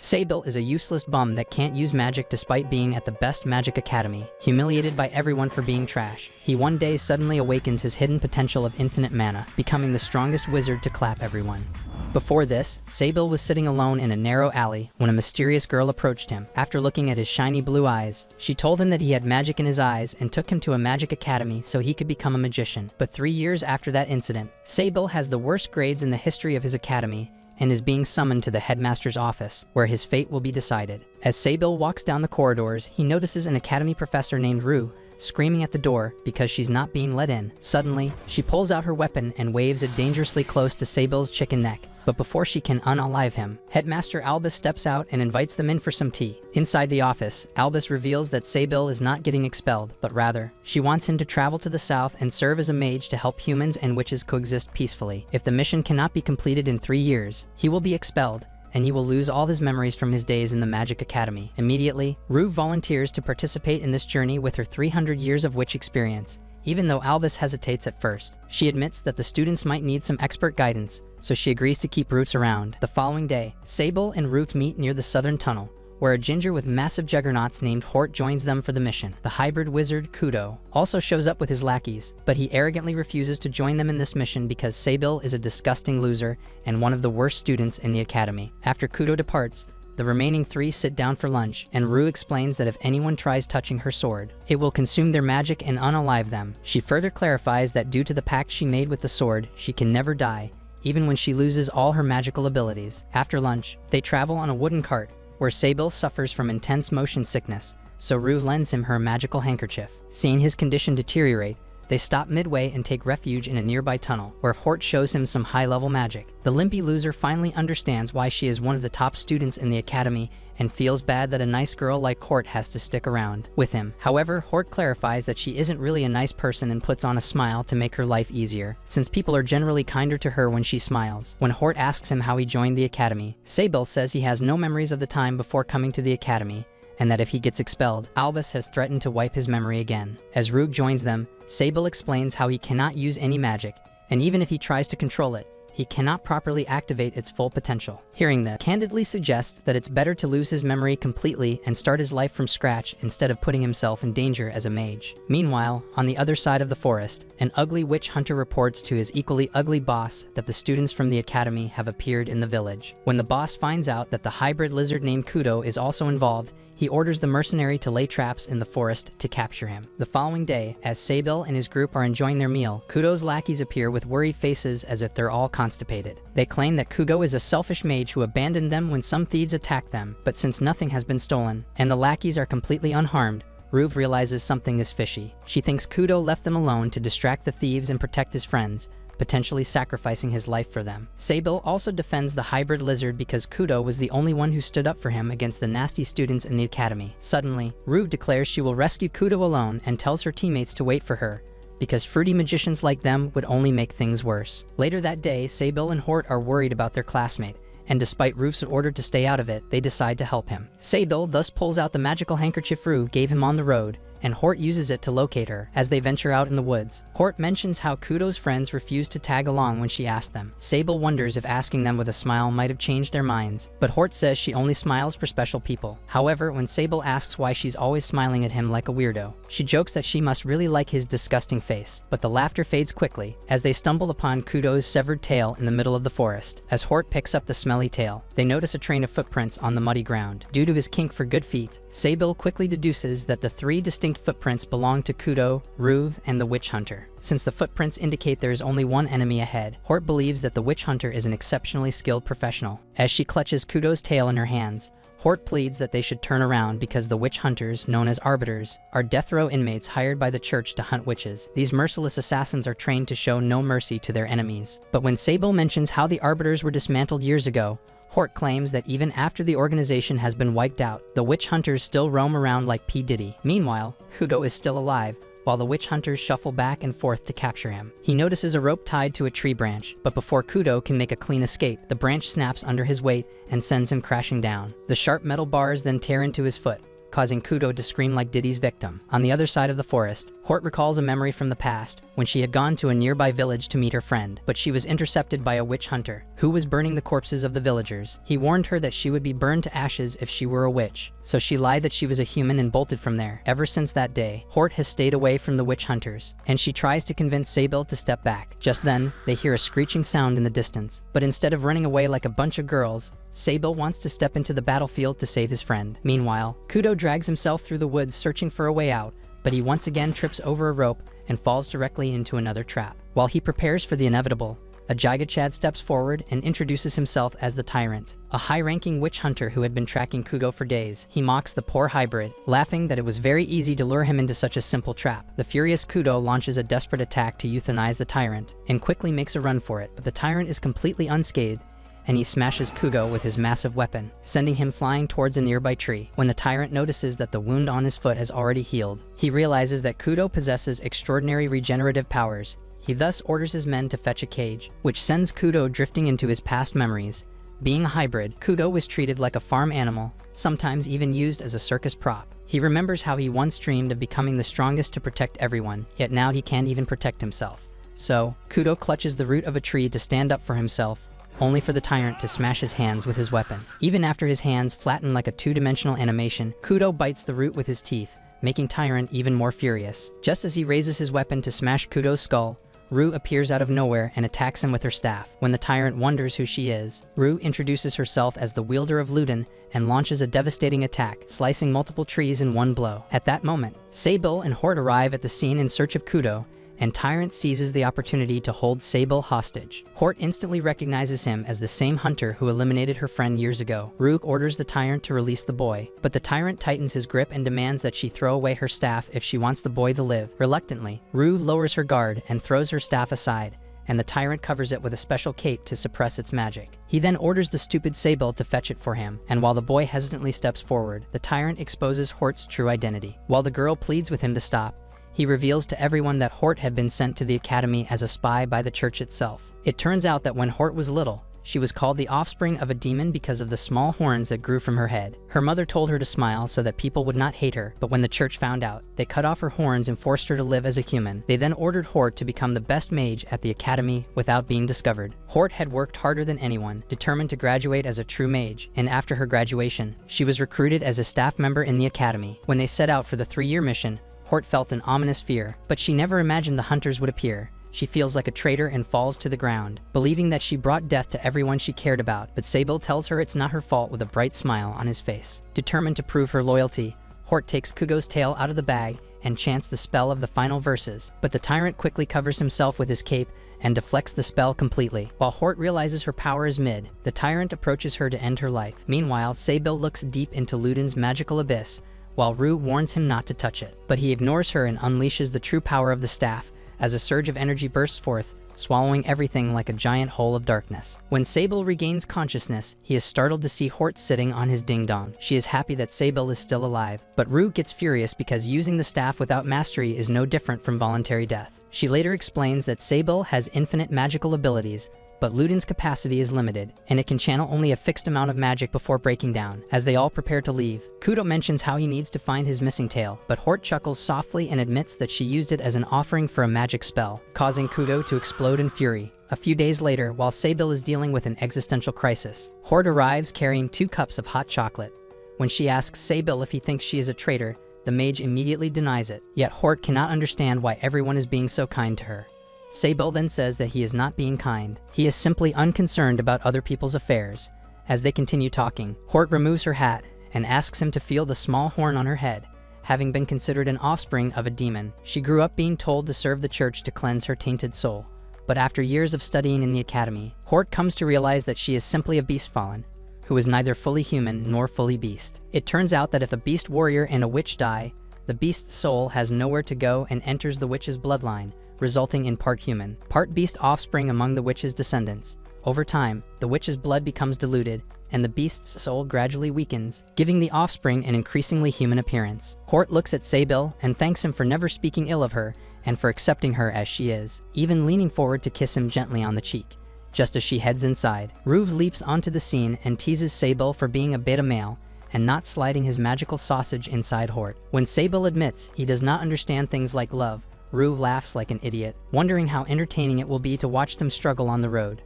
Sable is a useless bum that can't use magic despite being at the best magic academy, humiliated by everyone for being trash. He one day suddenly awakens his hidden potential of infinite mana, becoming the strongest wizard to clap everyone. Before this, Sable was sitting alone in a narrow alley when a mysterious girl approached him. After looking at his shiny blue eyes, she told him that he had magic in his eyes and took him to a magic academy so he could become a magician. But 3 years after that incident, Sable has the worst grades in the history of his academy and is being summoned to the headmaster's office, where his fate will be decided. As Sable walks down the corridors, he notices an academy professor named Rue screaming at the door because she's not being let in. Suddenly, she pulls out her weapon and waves it dangerously close to Sable's chicken neck. But before she can unalive him, Headmaster Albus steps out and invites them in for some tea. Inside the office, Albus reveals that Sable is not getting expelled, but rather, she wants him to travel to the south and serve as a mage to help humans and witches coexist peacefully. If the mission cannot be completed in 3 years, he will be expelled, and he will lose all his memories from his days in the Magic Academy. Immediately, Rue volunteers to participate in this journey with her 300 years of witch experience. Even though Albus hesitates at first, she admits that the students might need some expert guidance, so she agrees to keep Roots around. The following day, Sable and Root meet near the southern tunnel, where a ginger with massive juggernauts named Hort joins them for the mission. The hybrid wizard, Kudo, also shows up with his lackeys, but he arrogantly refuses to join them in this mission because Sable is a disgusting loser and one of the worst students in the academy. After Kudo departs, the remaining 3 sit down for lunch, and Rue explains that if anyone tries touching her sword, it will consume their magic and unalive them. She further clarifies that due to the pact she made with the sword, she can never die, even when she loses all her magical abilities. After lunch, they travel on a wooden cart, where Sable suffers from intense motion sickness, so Rue lends him her magical handkerchief. Seeing his condition deteriorate, they stop midway and take refuge in a nearby tunnel, where Hort shows him some high-level magic. The limpy loser finally understands why she is one of the top students in the academy and feels bad that a nice girl like Hort has to stick around with him. However, Hort clarifies that she isn't really a nice person and puts on a smile to make her life easier, since people are generally kinder to her when she smiles. When Hort asks him how he joined the academy, Sable says he has no memories of the time before coming to the academy, and that if he gets expelled, Albus has threatened to wipe his memory again. As Rug joins them, Sable explains how he cannot use any magic, and even if he tries to control it, he cannot properly activate its full potential. Hearing that, candidly suggests that it's better to lose his memory completely and start his life from scratch instead of putting himself in danger as a mage. Meanwhile, on the other side of the forest, an ugly witch hunter reports to his equally ugly boss that the students from the academy have appeared in the village. When the boss finds out that the hybrid lizard named Kudo is also involved, he orders the mercenary to lay traps in the forest to capture him. The following day, as Sable and his group are enjoying their meal, Kudo's lackeys appear with worried faces as if they're all constipated. They claim that Kudo is a selfish mage who abandoned them when some thieves attacked them, but since nothing has been stolen, and the lackeys are completely unharmed, Ruth realizes something is fishy. She thinks Kudo left them alone to distract the thieves and protect his friends, potentially sacrificing his life for them. Sable also defends the hybrid lizard because Kudo was the only one who stood up for him against the nasty students in the academy. Suddenly, Ruve declares she will rescue Kudo alone and tells her teammates to wait for her, because fruity magicians like them would only make things worse. Later that day, Sable and Hort are worried about their classmate, and despite Rufe's order to stay out of it, they decide to help him. Sable thus pulls out the magical handkerchief Ruve gave him on the road, and Hort uses it to locate her as they venture out in the woods. Hort mentions how Kudo's friends refused to tag along when she asked them. Sable wonders if asking them with a smile might have changed their minds, but Hort says she only smiles for special people. However, when Sable asks why she's always smiling at him like a weirdo, she jokes that she must really like his disgusting face, but the laughter fades quickly as they stumble upon Kudo's severed tail in the middle of the forest. As Hort picks up the smelly tail, they notice a train of footprints on the muddy ground. Due to his kink for good feet, Sable quickly deduces that the 3 distinct footprints belong to Kudo, Ruve, and the witch hunter. Since the footprints indicate there is only one enemy ahead, Hort believes that the witch hunter is an exceptionally skilled professional. As she clutches Kudo's tail in her hands, Hort pleads that they should turn around because the witch hunters, known as arbiters, are death row inmates hired by the church to hunt witches. These merciless assassins are trained to show no mercy to their enemies. But when Sable mentions how the arbiters were dismantled years ago, Hort claims that even after the organization has been wiped out, the witch hunters still roam around like P. Diddy. Meanwhile, Kudo is still alive, while the witch hunters shuffle back and forth to capture him. He notices a rope tied to a tree branch, but before Kudo can make a clean escape, the branch snaps under his weight and sends him crashing down. The sharp metal bars then tear into his foot, causing Kudo to scream like Diddy's victim. On the other side of the forest, Hort recalls a memory from the past when she had gone to a nearby village to meet her friend, but she was intercepted by a witch hunter who was burning the corpses of the villagers. He warned her that she would be burned to ashes if she were a witch, so she lied that she was a human and bolted from there. Ever since that day, Hort has stayed away from the witch hunters, and she tries to convince Sable to step back. Just then, they hear a screeching sound in the distance, but instead of running away like a bunch of girls, Sable wants to step into the battlefield to save his friend. Meanwhile, Kudo drags himself through the woods searching for a way out, but he once again trips over a rope and falls directly into another trap. While he prepares for the inevitable, a Gigachad steps forward and introduces himself as the Tyrant, a high-ranking witch hunter who had been tracking Kudo for days. He mocks the poor hybrid, laughing that it was very easy to lure him into such a simple trap. The furious Kudo launches a desperate attack to euthanize the Tyrant and quickly makes a run for it, but the Tyrant is completely unscathed and he smashes Kudo with his massive weapon, sending him flying towards a nearby tree. When the Tyrant notices that the wound on his foot has already healed, he realizes that Kudo possesses extraordinary regenerative powers. He thus orders his men to fetch a cage, which sends Kudo drifting into his past memories. Being a hybrid, Kudo was treated like a farm animal, sometimes even used as a circus prop. He remembers how he once dreamed of becoming the strongest to protect everyone, yet now he can't even protect himself. So, Kudo clutches the root of a tree to stand up for himself, only for the Tyrant to smash his hands with his weapon. Even after his hands flatten like a two-dimensional animation, Kudo bites the root with his teeth, making Tyrant even more furious. Just as he raises his weapon to smash Kudo's skull, Rue appears out of nowhere and attacks him with her staff. When the Tyrant wonders who she is, Rue introduces herself as the wielder of Luden and launches a devastating attack, slicing multiple trees in one blow. At that moment, Sable and Hort arrive at the scene in search of Kudo, and Tyrant seizes the opportunity to hold Sable hostage. Hort instantly recognizes him as the same hunter who eliminated her friend years ago. Rook orders the Tyrant to release the boy, but the Tyrant tightens his grip and demands that she throw away her staff if she wants the boy to live. Reluctantly, Rue lowers her guard and throws her staff aside, and the Tyrant covers it with a special cape to suppress its magic. He then orders the stupid Sable to fetch it for him, and while the boy hesitantly steps forward, the Tyrant exposes Hort's true identity. While the girl pleads with him to stop, he reveals to everyone that Hort had been sent to the academy as a spy by the church itself. It turns out that when Hort was little, she was called the offspring of a demon because of the small horns that grew from her head. Her mother told her to smile so that people would not hate her, but when the church found out, they cut off her horns and forced her to live as a human. They then ordered Hort to become the best mage at the academy without being discovered. Hort had worked harder than anyone, determined to graduate as a true mage, and after her graduation, she was recruited as a staff member in the academy. When they set out for the 3-year mission, Hort felt an ominous fear, but she never imagined the hunters would appear. She feels like a traitor and falls to the ground, believing that she brought death to everyone she cared about, but Sable tells her it's not her fault with a bright smile on his face. Determined to prove her loyalty, Hort takes Kugo's tail out of the bag and chants the spell of the final verses, but the Tyrant quickly covers himself with his cape and deflects the spell completely. While Hort realizes her power is mid, the Tyrant approaches her to end her life. Meanwhile, Sable looks deep into Luden's magical abyss, while Rue warns him not to touch it. But he ignores her and unleashes the true power of the staff as a surge of energy bursts forth, swallowing everything like a giant hole of darkness. When Sable regains consciousness, he is startled to see Hort sitting on his ding-dong. She is happy that Sable is still alive, but Rue gets furious because using the staff without mastery is no different from voluntary death. She later explains that Sable has infinite magical abilities, but Luden's capacity is limited, and it can channel only a fixed amount of magic before breaking down. As they all prepare to leave, Kudo mentions how he needs to find his missing tail, but Hort chuckles softly and admits that she used it as an offering for a magic spell, causing Kudo to explode in fury. A few days later, while Sable is dealing with an existential crisis, Hort arrives carrying 2 cups of hot chocolate. When she asks Sable if he thinks she is a traitor, the mage immediately denies it, yet Hort cannot understand why everyone is being so kind to her. Sable then says that he is not being kind. He is simply unconcerned about other people's affairs. As they continue talking, Hort removes her hat and asks him to feel the small horn on her head. Having been considered an offspring of a demon, she grew up being told to serve the church to cleanse her tainted soul. But after years of studying in the academy, Hort comes to realize that she is simply a beast fallen, who is neither fully human nor fully beast. It turns out that if a beast warrior and a witch die, the beast's soul has nowhere to go and enters the witch's bloodline, resulting in part human, part beast offspring among the witch's descendants. Over time, the witch's blood becomes diluted, and the beast's soul gradually weakens, giving the offspring an increasingly human appearance. Hort looks at Sable and thanks him for never speaking ill of her and for accepting her as she is, even leaning forward to kiss him gently on the cheek. Just as she heads inside, Ruve leaps onto the scene and teases Sable for being a beta male and not sliding his magical sausage inside Hort. When Sable admits he does not understand things like love, Rue laughs like an idiot, wondering how entertaining it will be to watch them struggle on the road.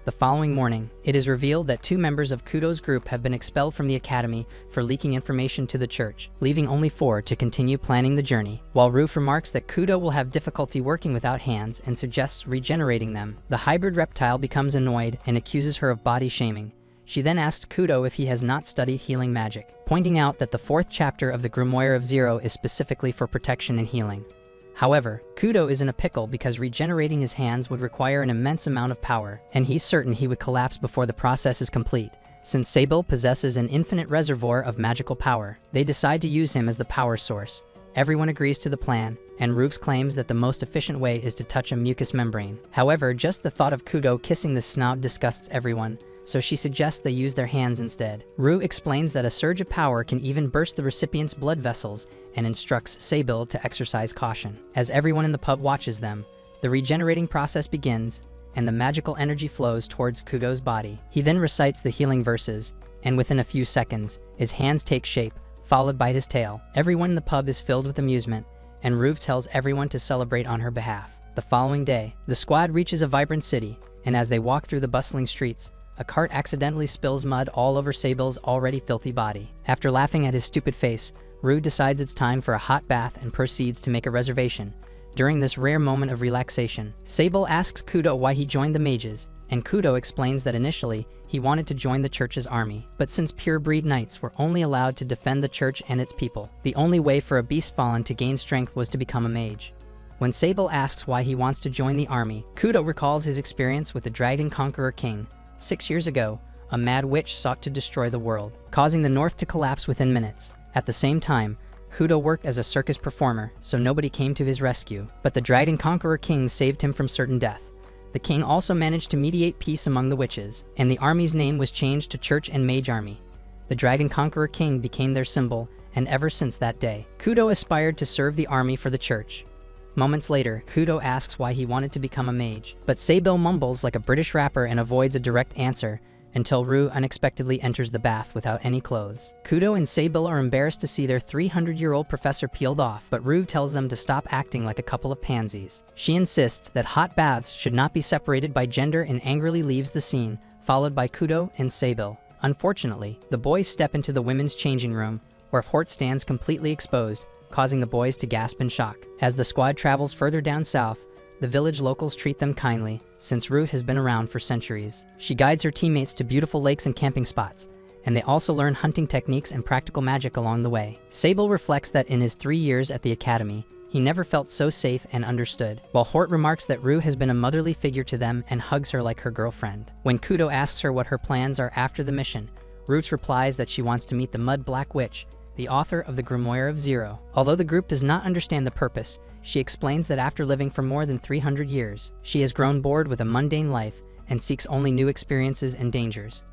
The following morning, it is revealed that 2 members of Kudo's group have been expelled from the academy for leaking information to the church, leaving only 4 to continue planning the journey. While Rue remarks that Kudo will have difficulty working without hands and suggests regenerating them, the hybrid reptile becomes annoyed and accuses her of body shaming. She then asks Kudo if he has not studied healing magic, pointing out that the 4th chapter of the Grimoire of Zero is specifically for protection and healing. However, Kudo is in a pickle because regenerating his hands would require an immense amount of power, and he's certain he would collapse before the process is complete. Since Sable possesses an infinite reservoir of magical power, they decide to use him as the power source. Everyone agrees to the plan, and Rooks claims that the most efficient way is to touch a mucous membrane. However, just the thought of Kudo kissing the snout disgusts everyone, so she suggests they use their hands instead. Rue explains that a surge of power can even burst the recipient's blood vessels and instructs Sable to exercise caution. As everyone in the pub watches them, the regenerating process begins, and the magical energy flows towards Kudo's body. He then recites the healing verses, and within a few seconds, his hands take shape, followed by his tail. Everyone in the pub is filled with amusement, and Rue tells everyone to celebrate on her behalf. The following day, the squad reaches a vibrant city, and as they walk through the bustling streets, a cart accidentally spills mud all over Sable's already filthy body. After laughing at his stupid face, Rue decides it's time for a hot bath and proceeds to make a reservation. During this rare moment of relaxation, Sable asks Kudo why he joined the mages, and Kudo explains that initially, he wanted to join the church's army. But since pure-breed knights were only allowed to defend the church and its people, the only way for a beast fallen to gain strength was to become a mage. When Sable asks why he wants to join the army, Kudo recalls his experience with the Dragon Conqueror King. 6 years ago, a mad witch sought to destroy the world, causing the north to collapse within minutes. At the same time, Kudo worked as a circus performer, so nobody came to his rescue, but the Dragon Conqueror King saved him from certain death. The king also managed to mediate peace among the witches, and the army's name was changed to Church and Mage Army. The Dragon Conqueror King became their symbol, and ever since that day, Kudo aspired to serve the army for the church. Moments later, Kudo asks why he wanted to become a mage, but Sable mumbles like a British rapper and avoids a direct answer until Rue unexpectedly enters the bath without any clothes. Kudo and Sable are embarrassed to see their 300-year-old professor peeled off, but Rue tells them to stop acting like a couple of pansies. She insists that hot baths should not be separated by gender and angrily leaves the scene, followed by Kudo and Sable. Unfortunately, the boys step into the women's changing room, where Hort stands completely exposed, causing the boys to gasp in shock. As the squad travels further down south, the village locals treat them kindly, since Ruth has been around for centuries. She guides her teammates to beautiful lakes and camping spots, and they also learn hunting techniques and practical magic along the way. Sable reflects that in his 3 years at the academy, he never felt so safe and understood, while Hort remarks that Rue has been a motherly figure to them and hugs her like her girlfriend. When Kudo asks her what her plans are after the mission, Roots replies that she wants to meet the Mud Black Witch, the author of the Grimoire of Zero. Although the group does not understand the purpose, she explains that after living for more than 300 years, she has grown bored with a mundane life and seeks only new experiences and dangers.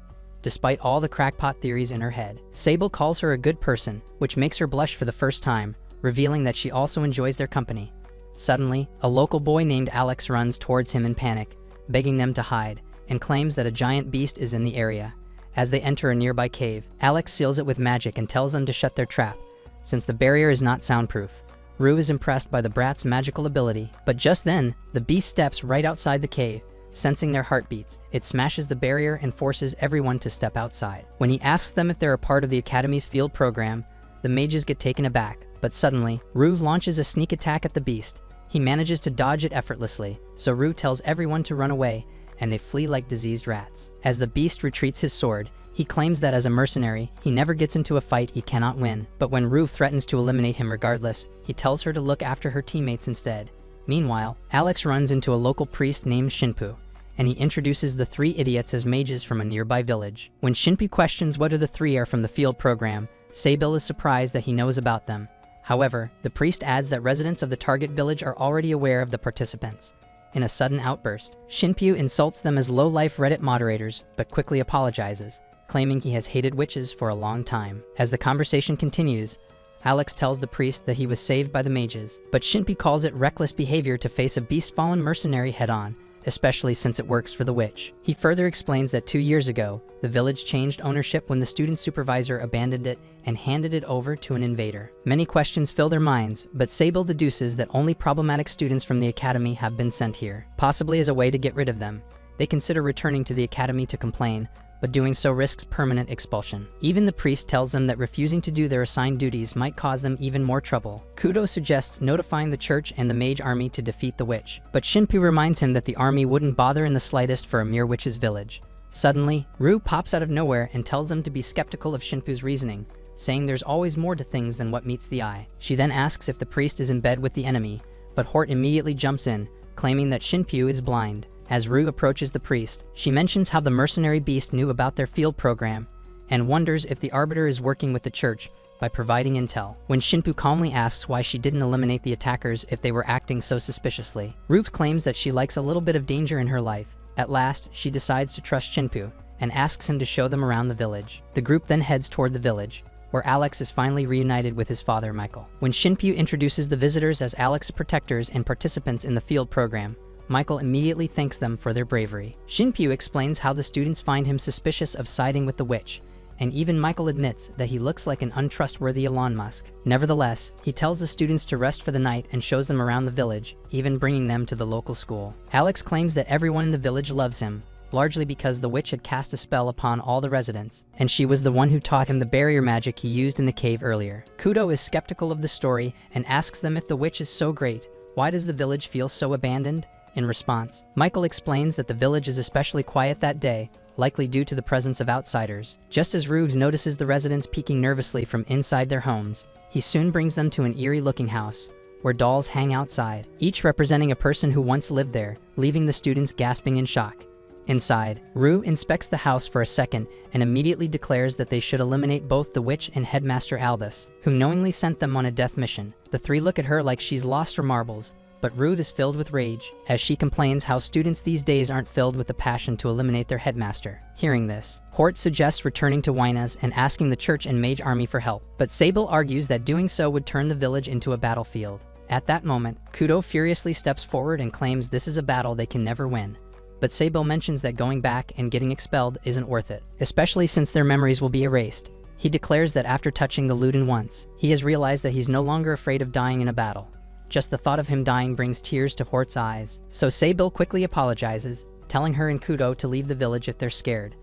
Despite all the crackpot theories in her head, Sable calls her a good person, which makes her blush for the first time, revealing that she also enjoys their company. Suddenly, a local boy named Alex runs towards him in panic, begging them to hide, and claims that a giant beast is in the area. As they enter a nearby cave, Alex seals it with magic and tells them to shut their trap, since the barrier is not soundproof. Rue is impressed by the brat's magical ability, but just then, the beast steps right outside the cave. Sensing their heartbeats, it smashes the barrier and forces everyone to step outside. When he asks them if they're a part of the Academy's field program, the mages get taken aback, but suddenly, Rue launches a sneak attack at the beast. He manages to dodge it effortlessly, so Rue tells everyone to run away, and they flee like diseased rats. As the beast retreats his sword, he claims that as a mercenary, he never gets into a fight he cannot win. But when Rue threatens to eliminate him regardless, he tells her to look after her teammates instead. Meanwhile, Alex runs into a local priest named Shinpu, and he introduces the 3 idiots as mages from a nearby village. When Shinpu questions whether the 3 are from the field program, Sable is surprised that he knows about them. However, the priest adds that residents of the target village are already aware of the participants. In a sudden outburst, Shinpu insults them as low-life Reddit moderators, but quickly apologizes, claiming he has hated witches for a long time. As the conversation continues, Alex tells the priest that he was saved by the mages, but Shinpu calls it reckless behavior to face a beast-fallen mercenary head-on, especially since it works for the witch. He further explains that 2 years ago, the village changed ownership when the student supervisor abandoned it and handed it over to an invader. Many questions fill their minds, but Sable deduces that only problematic students from the academy have been sent here, possibly as a way to get rid of them. They consider returning to the academy to complain, but doing so risks permanent expulsion. Even the priest tells them that refusing to do their assigned duties might cause them even more trouble. Kudo suggests notifying the church and the mage army to defeat the witch, but Shinpu reminds him that the army wouldn't bother in the slightest for a mere witch's village. Suddenly, Rue pops out of nowhere and tells them to be skeptical of Shinpu's reasoning, saying there's always more to things than what meets the eye. She then asks if the priest is in bed with the enemy, but Hort immediately jumps in, claiming that Shinpu is blind. As Rue approaches the priest, she mentions how the mercenary beast knew about their field program and wonders if the Arbiter is working with the church by providing intel. When Shinpu calmly asks why she didn't eliminate the attackers if they were acting so suspiciously, Rue claims that she likes a little bit of danger in her life. At last, she decides to trust Shinpu and asks him to show them around the village. The group then heads toward the village, where Alex is finally reunited with his father, Michael. When Shinpu introduces the visitors as Alex's protectors and participants in the field program, Michael immediately thanks them for their bravery. Shinpu explains how the students find him suspicious of siding with the witch, and even Michael admits that he looks like an untrustworthy Elon Musk. Nevertheless, he tells the students to rest for the night and shows them around the village, even bringing them to the local school. Alex claims that everyone in the village loves him, largely because the witch had cast a spell upon all the residents, and she was the one who taught him the barrier magic he used in the cave earlier. Kudo is skeptical of the story and asks them if the witch is so great, why does the village feel so abandoned? In response, Michael explains that the village is especially quiet that day, likely due to the presence of outsiders. Just as Rubes notices the residents peeking nervously from inside their homes, he soon brings them to an eerie-looking house, where dolls hang outside, each representing a person who once lived there, leaving the students gasping in shock. Inside, Rue inspects the house for a second and immediately declares that they should eliminate both the witch and Headmaster Albus, who knowingly sent them on a death mission. The three look at her like she's lost her marbles, but Rude is filled with rage, as she complains how students these days aren't filled with the passion to eliminate their headmaster. Hearing this, Hort suggests returning to Winas and asking the church and mage army for help, but Sable argues that doing so would turn the village into a battlefield. At that moment, Kudo furiously steps forward and claims this is a battle they can never win. But Sable mentions that going back and getting expelled isn't worth it, especially since their memories will be erased. He declares that after touching the Luden once, he has realized that he's no longer afraid of dying in a battle. Just the thought of him dying brings tears to Hort's eyes, so Sable quickly apologizes, telling her and Kudo to leave the village if they're scared.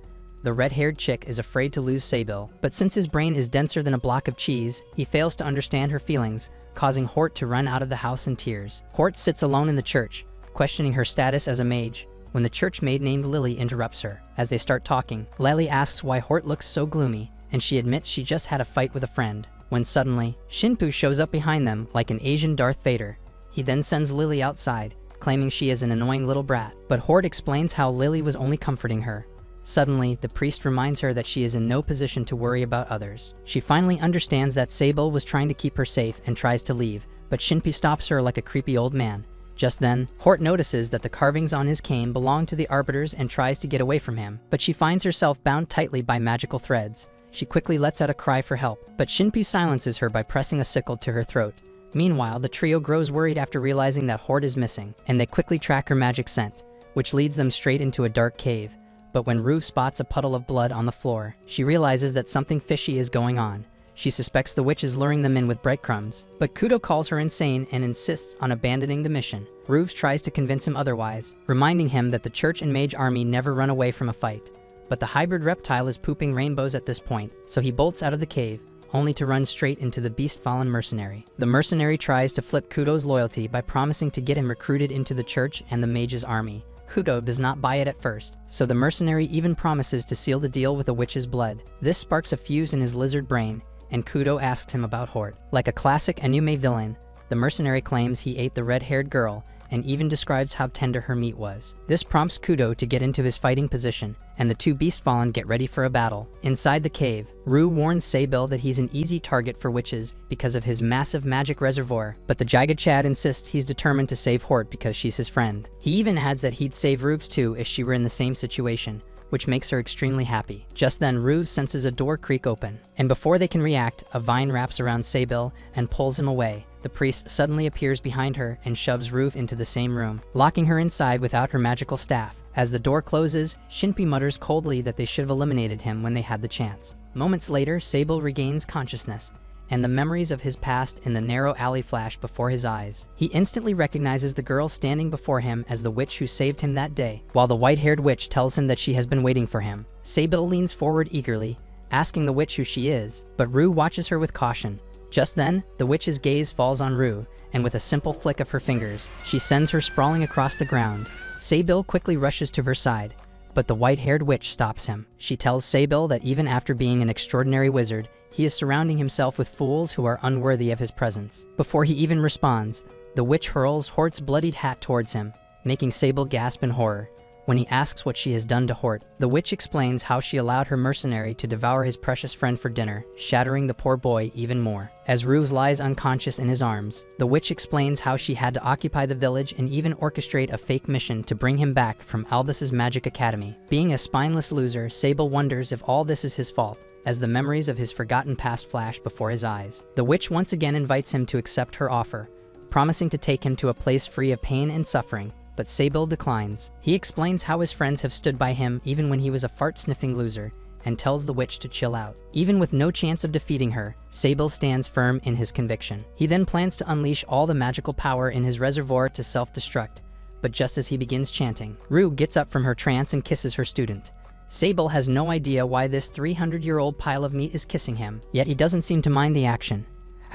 The red-haired chick is afraid to lose Sable, but since his brain is denser than a block of cheese, he fails to understand her feelings, causing Hort to run out of the house in tears. Hort sits alone in the church, questioning her status as a mage, when the church maid named Lily interrupts her. As they start talking, Lily asks why Hort looks so gloomy, and she admits she just had a fight with a friend, when suddenly, Shinpu shows up behind them like an Asian Darth Vader. He then sends Lily outside, claiming she is an annoying little brat, but Hort explains how Lily was only comforting her. Suddenly, the priest reminds her that she is in no position to worry about others. She finally understands that Sable was trying to keep her safe and tries to leave, but Shinpu stops her like a creepy old man. Just then, Hort notices that the carvings on his cane belong to the Arbiters and tries to get away from him, but she finds herself bound tightly by magical threads. She quickly lets out a cry for help, but Shinpu silences her by pressing a sickle to her throat. Meanwhile, the trio grows worried after realizing that Hort is missing, and they quickly track her magic scent, which leads them straight into a dark cave. But when Rue spots a puddle of blood on the floor, she realizes that something fishy is going on. She suspects the witch is luring them in with breadcrumbs, but Kudo calls her insane and insists on abandoning the mission. Rue tries to convince him otherwise, reminding him that the church and mage army never run away from a fight. But the hybrid reptile is pooping rainbows at this point, so he bolts out of the cave, only to run straight into the beast-fallen mercenary. The mercenary tries to flip Kudo's loyalty by promising to get him recruited into the church and the mage's army. Kudo does not buy it at first, so the mercenary even promises to seal the deal with a witch's blood. This sparks a fuse in his lizard brain, and Kudo asks him about Hort. Like a classic anime villain, the mercenary claims he ate the red-haired girl, and even describes how tender her meat was. This prompts Kudo to get into his fighting position, and the two Beastfallen get ready for a battle. Inside the cave, Rue warns Sable that he's an easy target for witches because of his massive magic reservoir, but the Giga Chad insists he's determined to save Hort because she's his friend. He even adds that he'd save Rubes too if she were in the same situation, which makes her extremely happy. Just then, Rue senses a door creak open, and before they can react, a vine wraps around Sable and pulls him away, the priest suddenly appears behind her and shoves Ruth into the same room, locking her inside without her magical staff. As the door closes, Shinpei mutters coldly that they should have eliminated him when they had the chance. Moments later, Sable regains consciousness, and the memories of his past in the narrow alley flash before his eyes. He instantly recognizes the girl standing before him as the witch who saved him that day, while the white-haired witch tells him that she has been waiting for him. Sable leans forward eagerly, asking the witch who she is, but Rue watches her with caution. Just then, the witch's gaze falls on Rue, and with a simple flick of her fingers, she sends her sprawling across the ground. Sable quickly rushes to her side, but the white-haired witch stops him. She tells Sable that even after being an extraordinary wizard, he is surrounding himself with fools who are unworthy of his presence. Before he even responds, the witch hurls Hort's bloodied hat towards him, making Sable gasp in horror. When he asks what she has done to Hort, the witch explains how she allowed her mercenary to devour his precious friend for dinner, shattering the poor boy even more. As Ruse lies unconscious in his arms, the witch explains how she had to occupy the village and even orchestrate a fake mission to bring him back from Albus's magic academy. Being a spineless loser, Sable wonders if all this is his fault, as the memories of his forgotten past flash before his eyes. The witch once again invites him to accept her offer, promising to take him to a place free of pain and suffering. But Sable declines. He explains how his friends have stood by him even when he was a fart-sniffing loser, and tells the witch to chill out. Even with no chance of defeating her, Sable stands firm in his conviction. He then plans to unleash all the magical power in his reservoir to self-destruct, but just as he begins chanting, Rue gets up from her trance and kisses her student. Sable has no idea why this 300-year-old pile of meat is kissing him, yet he doesn't seem to mind the action.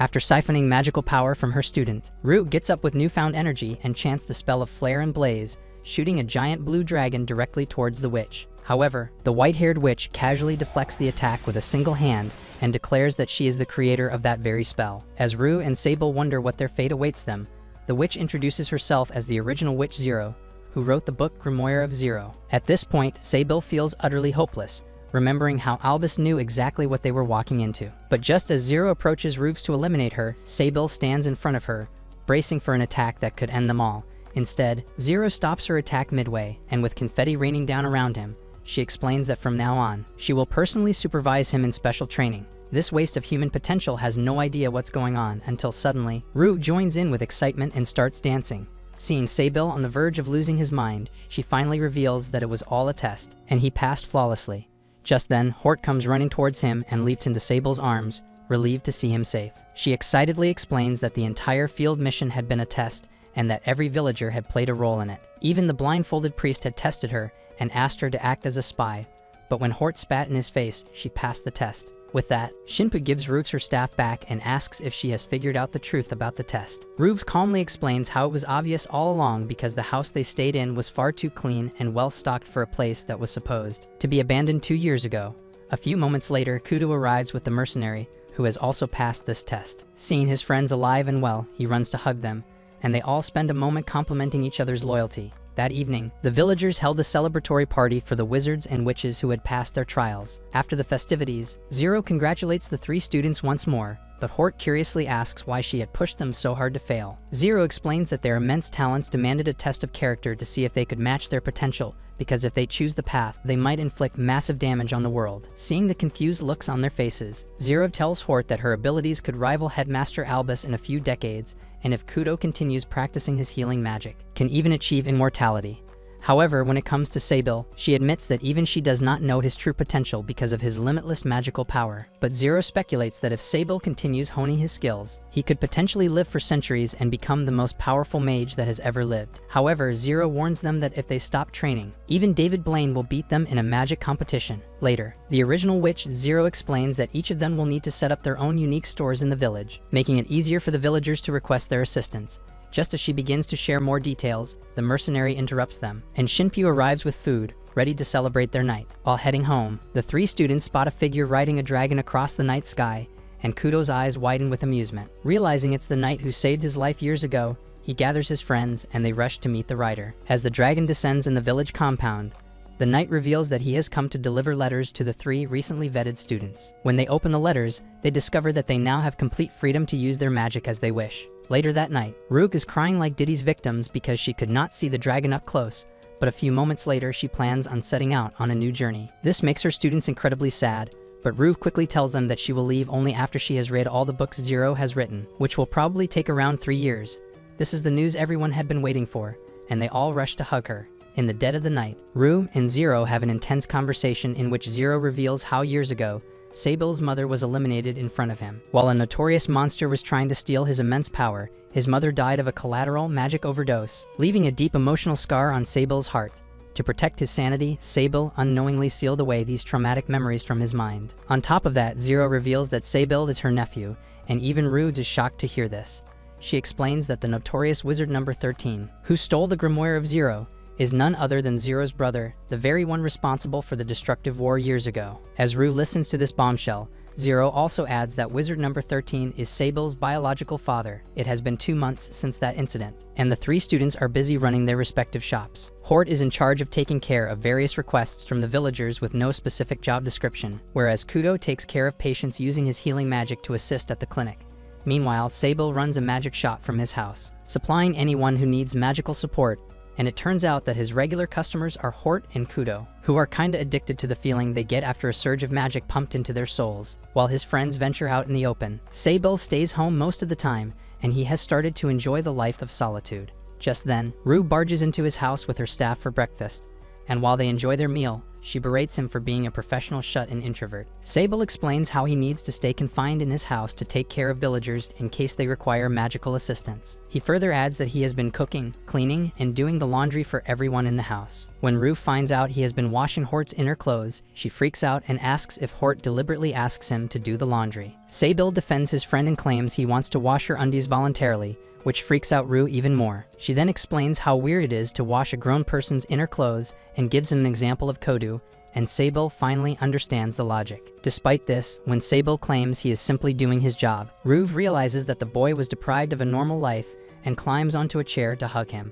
After siphoning magical power from her student, Rue gets up with newfound energy and chants the spell of Flare and Blaze, shooting a giant blue dragon directly towards the witch. However, the white-haired witch casually deflects the attack with a single hand and declares that she is the creator of that very spell. As Rue and Sable wonder what their fate awaits them, the witch introduces herself as the original Witch Zero, who wrote the book Grimoire of Zero. At this point, Sable feels utterly hopeless, remembering how Albus knew exactly what they were walking into. But just as Zero approaches Rooks to eliminate her, Sable stands in front of her, bracing for an attack that could end them all. Instead, Zero stops her attack midway, and with confetti raining down around him, she explains that from now on, she will personally supervise him in special training. This waste of human potential has no idea what's going on until suddenly, Rue joins in with excitement and starts dancing. Seeing Sable on the verge of losing his mind, she finally reveals that it was all a test, and he passed flawlessly. Just then, Hort comes running towards him and leaps into Sable's arms, relieved to see him safe. She excitedly explains that the entire field mission had been a test, and that every villager had played a role in it. Even the blindfolded priest had tested her and asked her to act as a spy, but when Hort spat in his face, she passed the test. With that, Shinpu gives Rooks her staff back and asks if she has figured out the truth about the test. Rooks calmly explains how it was obvious all along because the house they stayed in was far too clean and well-stocked for a place that was supposed to be abandoned 2 years ago. A few moments later, Kudo arrives with the mercenary, who has also passed this test. Seeing his friends alive and well, he runs to hug them, and they all spend a moment complimenting each other's loyalty. That evening, the villagers held a celebratory party for the wizards and witches who had passed their trials. After the festivities, Zero congratulates the 3 students once more, but Hort curiously asks why she had pushed them so hard to fail. Zero explains that their immense talents demanded a test of character to see if they could match their potential, because if they choose the path, they might inflict massive damage on the world. Seeing the confused looks on their faces, Zero tells Hort that her abilities could rival Headmaster Albus in a few decades, and if Kudo continues practicing his healing magic, can even achieve immortality. However, when it comes to Sable, she admits that even she does not know his true potential because of his limitless magical power. But Zero speculates that if Sable continues honing his skills, he could potentially live for centuries and become the most powerful mage that has ever lived. However, Zero warns them that if they stop training, even David Blaine will beat them in a magic competition. Later, the original witch Zero explains that each of them will need to set up their own unique stores in the village, making it easier for the villagers to request their assistance. Just as she begins to share more details, the mercenary interrupts them, and Shinpyu arrives with food, ready to celebrate their night. While heading home, the 3 students spot a figure riding a dragon across the night sky, and Kudo's eyes widen with amusement. Realizing it's the knight who saved his life years ago, he gathers his friends and they rush to meet the rider. As the dragon descends in the village compound, the knight reveals that he has come to deliver letters to the 3 recently vetted students. When they open the letters, they discover that they now have complete freedom to use their magic as they wish. Later that night, Rook is crying like Diddy's victims because she could not see the dragon up close, but a few moments later she plans on setting out on a new journey. This makes her students incredibly sad, but Rue quickly tells them that she will leave only after she has read all the books Zero has written, which will probably take around 3 years. This is the news everyone had been waiting for, and they all rush to hug her. In the dead of the night, Rue and Zero have an intense conversation in which Zero reveals how years ago, Sable's mother was eliminated in front of him. While a notorious monster was trying to steal his immense power, his mother died of a collateral magic overdose, leaving a deep emotional scar on Sable's heart. To protect his sanity, Sable unknowingly sealed away these traumatic memories from his mind. On top of that, Zero reveals that Sable is her nephew, and even Rue is shocked to hear this. She explains that the notorious Wizard number 13, who stole the grimoire of Zero, is none other than Zero's brother, the very one responsible for the destructive war years ago. As Rue listens to this bombshell, Zero also adds that Wizard number 13 is Sable's biological father. It has been 2 months since that incident, and the 3 students are busy running their respective shops. Hort is in charge of taking care of various requests from the villagers with no specific job description, whereas Kudo takes care of patients using his healing magic to assist at the clinic. Meanwhile, Sable runs a magic shop from his house, supplying anyone who needs magical support, and it turns out that his regular customers are Hort and Kudo, who are kinda addicted to the feeling they get after a surge of magic pumped into their souls. While his friends venture out in the open, Sable stays home most of the time, and he has started to enjoy the life of solitude. Just then, Rue barges into his house with her staff for breakfast, and while they enjoy their meal, she berates him for being a professional shut-in introvert. Sable explains how he needs to stay confined in his house to take care of villagers in case they require magical assistance. He further adds that he has been cooking, cleaning, and doing the laundry for everyone in the house. When Rue finds out he has been washing Hort's inner clothes, she freaks out and asks if Hort deliberately asks him to do the laundry. Sable defends his friend and claims he wants to wash her undies voluntarily, which freaks out Rue even more. She then explains how weird it is to wash a grown person's inner clothes and gives him an example of Kodu, and Sable finally understands the logic. Despite this, when Sable claims he is simply doing his job, Rue realizes that the boy was deprived of a normal life and climbs onto a chair to hug him.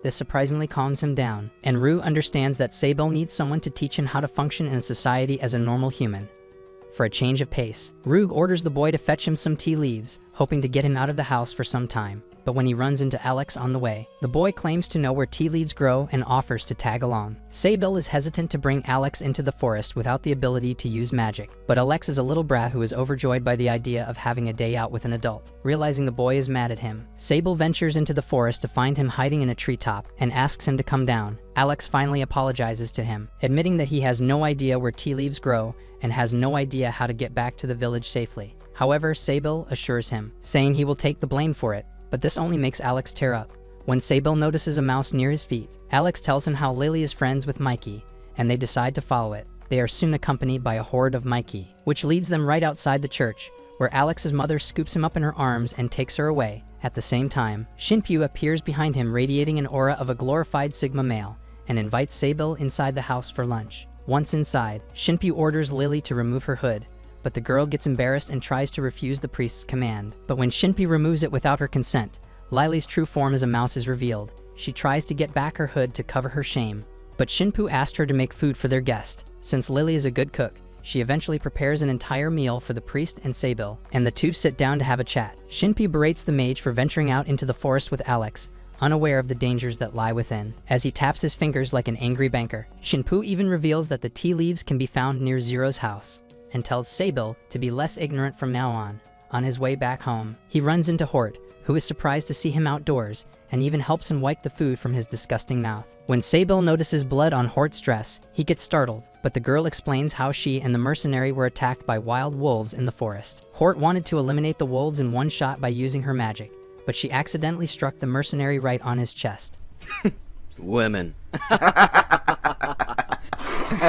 This surprisingly calms him down, and Rue understands that Sable needs someone to teach him how to function in society as a normal human. For a change of pace, Rue orders the boy to fetch him some tea leaves, hoping to get him out of the house for some time. But when he runs into Alex on the way, the boy claims to know where tea leaves grow and offers to tag along. Sable is hesitant to bring Alex into the forest without the ability to use magic, but Alex is a little brat who is overjoyed by the idea of having a day out with an adult. Realizing the boy is mad at him, Sable ventures into the forest to find him hiding in a treetop and asks him to come down. Alex finally apologizes to him, admitting that he has no idea where tea leaves grow and has no idea how to get back to the village safely. However, Sable assures him, saying he will take the blame for it, but this only makes Alex tear up. When Sable notices a mouse near his feet, Alex tells him how Lily is friends with Mikey, and they decide to follow it. They are soon accompanied by a horde of Mikey, which leads them right outside the church, where Alex's mother scoops him up in her arms and takes her away. At the same time, Shinpyu appears behind him radiating an aura of a glorified Sigma male, and invites Sable inside the house for lunch. Once inside, Shinpyu orders Lily to remove her hood, but the girl gets embarrassed and tries to refuse the priest's command. But when Shinpyu removes it without her consent, Lily's true form as a mouse is revealed. She tries to get back her hood to cover her shame, but Shinpyu asked her to make food for their guest. Since Lily is a good cook, she eventually prepares an entire meal for the priest and Sable, and the two sit down to have a chat. Shinpyu berates the mage for venturing out into the forest with Alex, unaware of the dangers that lie within, as he taps his fingers like an angry banker. Shinpyu even reveals that the tea leaves can be found near Zero's house, and tells Sable to be less ignorant from now on. On his way back home, he runs into Hort, who is surprised to see him outdoors, and even helps him wipe the food from his disgusting mouth. When Sable notices blood on Hort's dress, he gets startled, but the girl explains how she and the mercenary were attacked by wild wolves in the forest. Hort wanted to eliminate the wolves in one shot by using her magic, but she accidentally struck the mercenary right on his chest. Women.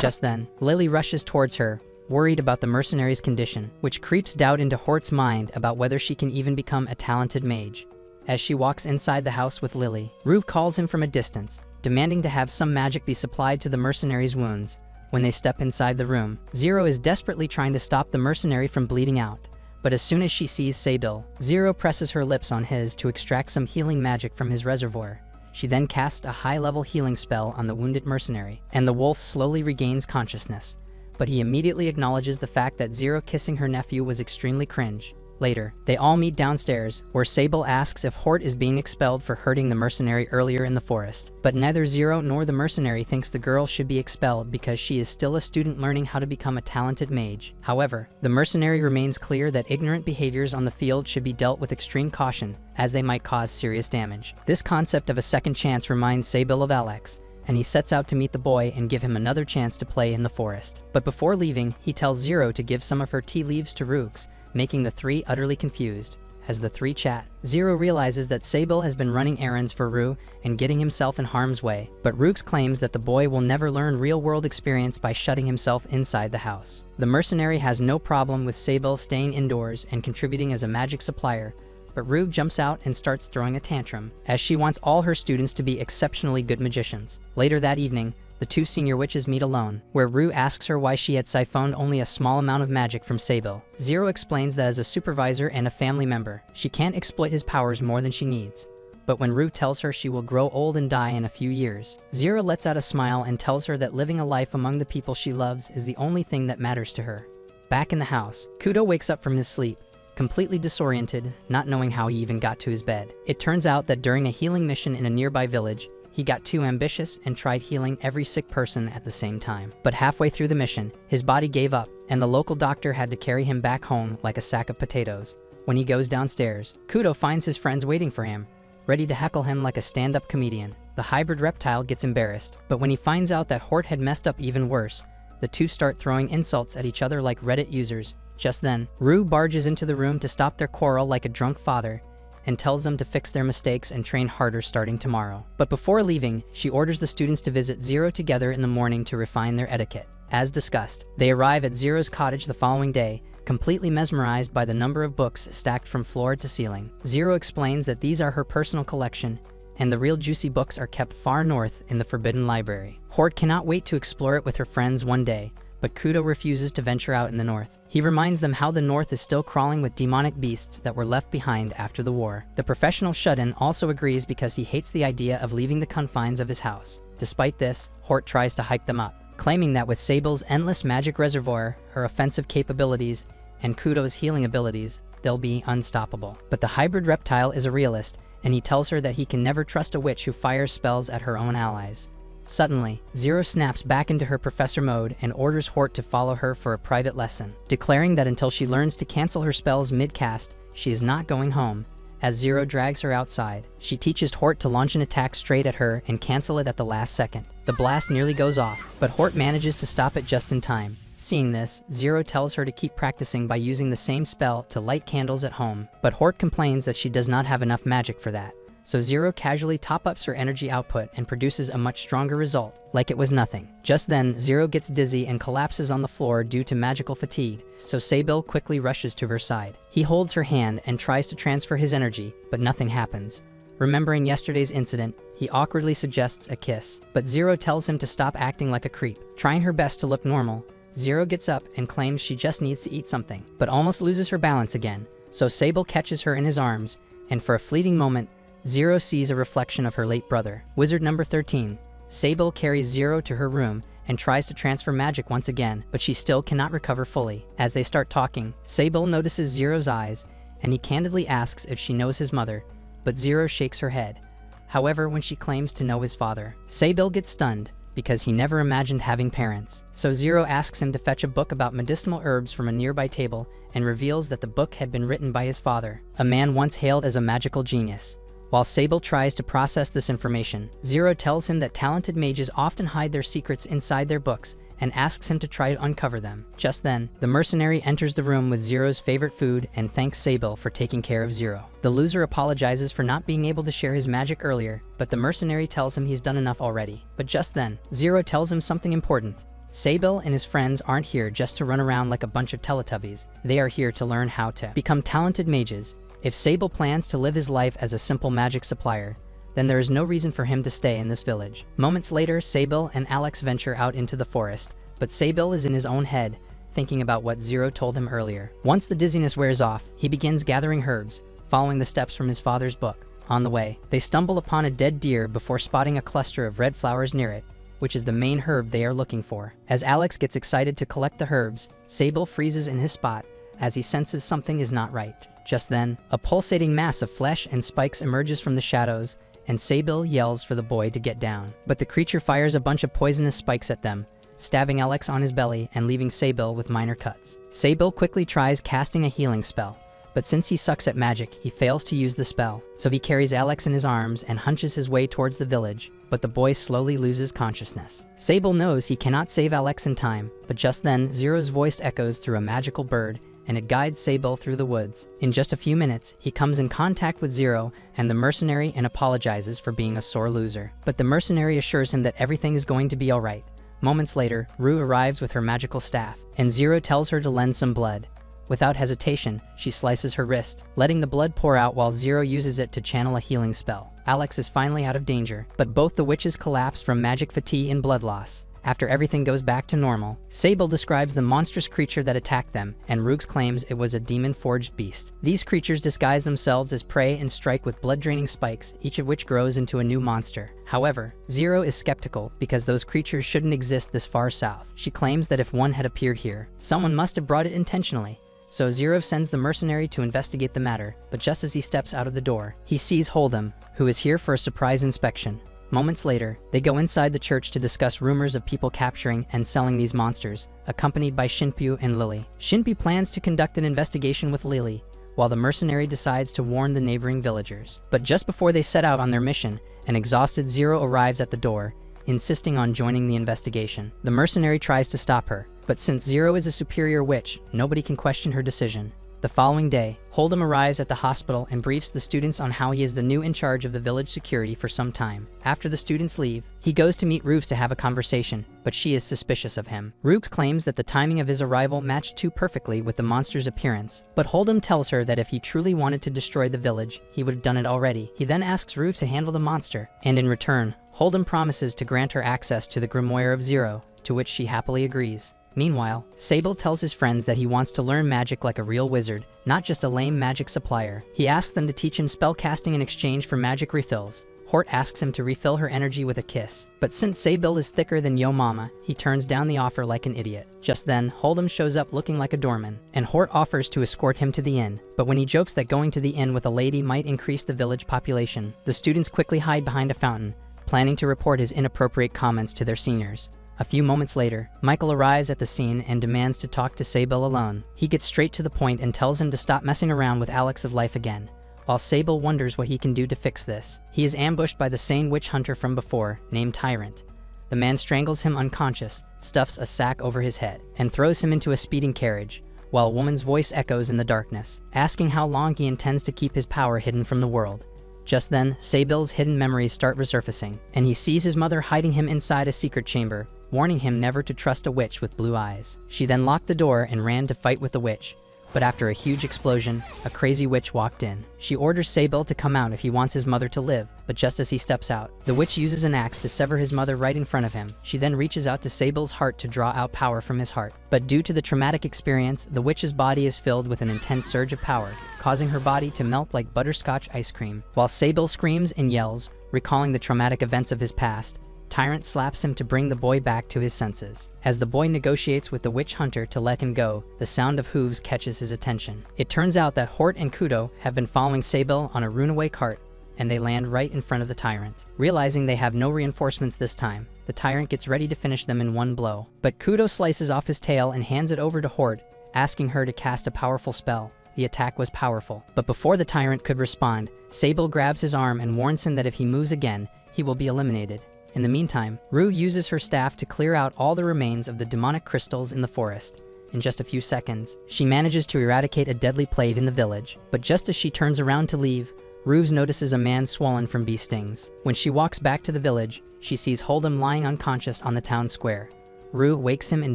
Just then, Lily rushes towards her, worried about the mercenary's condition, which creeps doubt into Hort's mind about whether she can even become a talented mage. As she walks inside the house with Lily, Rue calls him from a distance, demanding to have some magic be supplied to the mercenary's wounds. When they step inside the room, Zero is desperately trying to stop the mercenary from bleeding out, but as soon as she sees Sable, Zero presses her lips on his to extract some healing magic from his reservoir. She then casts a high-level healing spell on the wounded mercenary, and the wolf slowly regains consciousness. But he immediately acknowledges the fact that Zero kissing her nephew was extremely cringe. Later, they all meet downstairs, where Sable asks if Hort is being expelled for hurting the mercenary earlier in the forest. But neither Zero nor the mercenary thinks the girl should be expelled because she is still a student learning how to become a talented mage. However, the mercenary remains clear that ignorant behaviors on the field should be dealt with extreme caution, as they might cause serious damage. This concept of a second chance reminds Sable of Alex, and he sets out to meet the boy and give him another chance to play in the forest. But before leaving, he tells Zero to give some of her tea leaves to Rooks, making the three utterly confused. As the three chat, Zero realizes that Sable has been running errands for Rue and getting himself in harm's way, but Rooks claims that the boy will never learn real-world experience by shutting himself inside the house. The mercenary has no problem with Sable staying indoors and contributing as a magic supplier, but Rue jumps out and starts throwing a tantrum, as she wants all her students to be exceptionally good magicians. Later that evening, the two senior witches meet alone, where Rue asks her why she had siphoned only a small amount of magic from Sable. Zero explains that as a supervisor and a family member, she can't exploit his powers more than she needs. But when Rue tells her she will grow old and die in a few years, Zero lets out a smile and tells her that living a life among the people she loves is the only thing that matters to her. Back in the house, Kudo wakes up from his sleep, completely disoriented, not knowing how he even got to his bed. It turns out that during a healing mission in a nearby village, he got too ambitious and tried healing every sick person at the same time. But halfway through the mission, his body gave up, and the local doctor had to carry him back home like a sack of potatoes. When he goes downstairs, Kudo finds his friends waiting for him, ready to heckle him like a stand-up comedian. The hybrid reptile gets embarrassed, but when he finds out that Hort had messed up even worse, the two start throwing insults at each other like Reddit users. Just then, Rue barges into the room to stop their quarrel like a drunk father, and tells them to fix their mistakes and train harder starting tomorrow. But before leaving, she orders the students to visit Zero together in the morning to refine their etiquette. As discussed, they arrive at Zero's cottage the following day, completely mesmerized by the number of books stacked from floor to ceiling. Zero explains that these are her personal collection, and the real juicy books are kept far north in the Forbidden Library. Hort cannot wait to explore it with her friends one day, but Kudo refuses to venture out in the north. He reminds them how the north is still crawling with demonic beasts that were left behind after the war. The professional shut-in also agrees because he hates the idea of leaving the confines of his house. Despite this, Hort tries to hype them up, claiming that with Sable's endless magic reservoir, her offensive capabilities, and Kudo's healing abilities, they'll be unstoppable. But the hybrid reptile is a realist, and he tells her that he can never trust a witch who fires spells at her own allies. Suddenly, Zero snaps back into her professor mode and orders Hort to follow her for a private lesson, declaring that until she learns to cancel her spells mid-cast, she is not going home. As Zero drags her outside, she teaches Hort to launch an attack straight at her and cancel it at the last second. The blast nearly goes off, but Hort manages to stop it just in time. Seeing this, Zero tells her to keep practicing by using the same spell to light candles at home, but Hort complains that she does not have enough magic for that. So Zero casually top-ups her energy output and produces a much stronger result, like it was nothing. Just then, Zero gets dizzy and collapses on the floor due to magical fatigue, so Sable quickly rushes to her side. He holds her hand and tries to transfer his energy, but nothing happens. Remembering yesterday's incident, he awkwardly suggests a kiss, but Zero tells him to stop acting like a creep. Trying her best to look normal, Zero gets up and claims she just needs to eat something, but almost loses her balance again, so Sable catches her in his arms, and for a fleeting moment, Zero sees a reflection of her late brother. Wizard number 13. Sable carries Zero to her room and tries to transfer magic once again, but she still cannot recover fully. As they start talking, Sable notices Zero's eyes, and he candidly asks if she knows his mother, but Zero shakes her head. However, when she claims to know his father, Sable gets stunned because he never imagined having parents. So Zero asks him to fetch a book about medicinal herbs from a nearby table and reveals that the book had been written by his father, a man once hailed as a magical genius. While Sable tries to process this information, Zero tells him that talented mages often hide their secrets inside their books and asks him to try to uncover them. Just then, the mercenary enters the room with Zero's favorite food and thanks Sable for taking care of Zero. The loser apologizes for not being able to share his magic earlier, but the mercenary tells him he's done enough already. But just then, Zero tells him something important. Sable and his friends aren't here just to run around like a bunch of Teletubbies. They are here to learn how to become talented mages. If Sable plans to live his life as a simple magic supplier, then there is no reason for him to stay in this village. Moments later, Sable and Alex venture out into the forest, but Sable is in his own head, thinking about what Zero told him earlier. Once the dizziness wears off, he begins gathering herbs, following the steps from his father's book. On the way, they stumble upon a dead deer before spotting a cluster of red flowers near it, which is the main herb they are looking for. As Alex gets excited to collect the herbs, Sable freezes in his spot, as he senses something is not right. Just then, a pulsating mass of flesh and spikes emerges from the shadows, and Sable yells for the boy to get down. But the creature fires a bunch of poisonous spikes at them, stabbing Alex on his belly and leaving Sable with minor cuts. Sable quickly tries casting a healing spell, but since he sucks at magic, he fails to use the spell. So he carries Alex in his arms and hunches his way towards the village, but the boy slowly loses consciousness. Sable knows he cannot save Alex in time, but just then Zero's voice echoes through a magical bird, and it guides Sable through the woods. In just a few minutes, he comes in contact with Zero and the mercenary and apologizes for being a sore loser. But the mercenary assures him that everything is going to be alright. Moments later, Rue arrives with her magical staff, and Zero tells her to lend some blood. Without hesitation, she slices her wrist, letting the blood pour out while Zero uses it to channel a healing spell. Alex is finally out of danger, but both the witches collapse from magic fatigue and blood loss. After everything goes back to normal, Sable describes the monstrous creature that attacked them, and Rooks claims it was a demon-forged beast. These creatures disguise themselves as prey and strike with blood-draining spikes, each of which grows into a new monster. However, Zero is skeptical because those creatures shouldn't exist this far south. She claims that if one had appeared here, someone must have brought it intentionally. So Zero sends the mercenary to investigate the matter, but just as he steps out of the door, he sees Hold'em, who is here for a surprise inspection. Moments later, they go inside the church to discuss rumors of people capturing and selling these monsters, accompanied by Shinpyu and Lily. Shinpyu plans to conduct an investigation with Lily, while the mercenary decides to warn the neighboring villagers. But just before they set out on their mission, an exhausted Zero arrives at the door, insisting on joining the investigation. The mercenary tries to stop her, but since Zero is a superior witch, nobody can question her decision. The following day, Hold'em arrives at the hospital and briefs the students on how he is the new in charge of the village security for some time. After the students leave, he goes to meet Rooks to have a conversation, but she is suspicious of him. Rooks claims that the timing of his arrival matched too perfectly with the monster's appearance, but Hold'em tells her that if he truly wanted to destroy the village, he would have done it already. He then asks Rooks to handle the monster, and in return, Hold'em promises to grant her access to the Grimoire of Zero, to which she happily agrees. Meanwhile, Sable tells his friends that he wants to learn magic like a real wizard, not just a lame magic supplier. He asks them to teach him spellcasting in exchange for magic refills. Hort asks him to refill her energy with a kiss, but since Sable is thicker than Yo Mama, he turns down the offer like an idiot. Just then, Hold'em shows up looking like a doorman, and Hort offers to escort him to the inn. But when he jokes that going to the inn with a lady might increase the village population, the students quickly hide behind a fountain, planning to report his inappropriate comments to their seniors. A few moments later, Michael arrives at the scene and demands to talk to Sable alone. He gets straight to the point and tells him to stop messing around with Alex of Life again. While Sable wonders what he can do to fix this, he is ambushed by the same witch hunter from before, named Tyrant. The man strangles him unconscious, stuffs a sack over his head, and throws him into a speeding carriage, while a woman's voice echoes in the darkness, asking how long he intends to keep his power hidden from the world. Just then, Sable's hidden memories start resurfacing, and he sees his mother hiding him inside a secret chamber, warning him never to trust a witch with blue eyes. She then locked the door and ran to fight with the witch, but after a huge explosion, a crazy witch walked in. She orders Sable to come out if he wants his mother to live, but just as he steps out, the witch uses an axe to sever his mother right in front of him. She then reaches out to Sable's heart to draw out power from his heart. But due to the traumatic experience, the witch's body is filled with an intense surge of power, causing her body to melt like butterscotch ice cream. While Sable screams and yells, recalling the traumatic events of his past, Tyrant slaps him to bring the boy back to his senses. As the boy negotiates with the witch hunter to let him go, the sound of hooves catches his attention. It turns out that Hort and Kudo have been following Sable on a runaway cart, and they land right in front of the Tyrant. Realizing they have no reinforcements this time, the Tyrant gets ready to finish them in one blow. But Kudo slices off his tail and hands it over to Hort, asking her to cast a powerful spell. The attack was powerful, but before the Tyrant could respond, Sable grabs his arm and warns him that if he moves again, he will be eliminated. In the meantime, Rue uses her staff to clear out all the remains of the demonic crystals in the forest. In just a few seconds, she manages to eradicate a deadly plague in the village. But just as she turns around to leave, Ruse notices a man swollen from bee stings. When she walks back to the village, she sees Hold'em lying unconscious on the town square. Rue wakes him and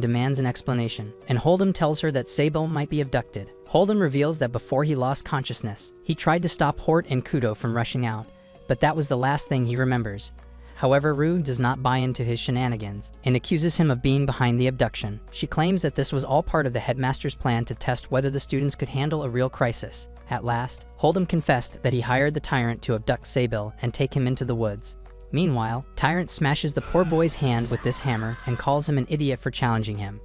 demands an explanation, and Hold'em tells her that Sable might be abducted. Hold'em reveals that before he lost consciousness, he tried to stop Hort and Kudo from rushing out, but that was the last thing he remembers. However, Rue does not buy into his shenanigans and accuses him of being behind the abduction. She claims that this was all part of the headmaster's plan to test whether the students could handle a real crisis. At last, Hold'em confessed that he hired the Tyrant to abduct Sable and take him into the woods. Meanwhile, Tyrant smashes the poor boy's hand with this hammer and calls him an idiot for challenging him.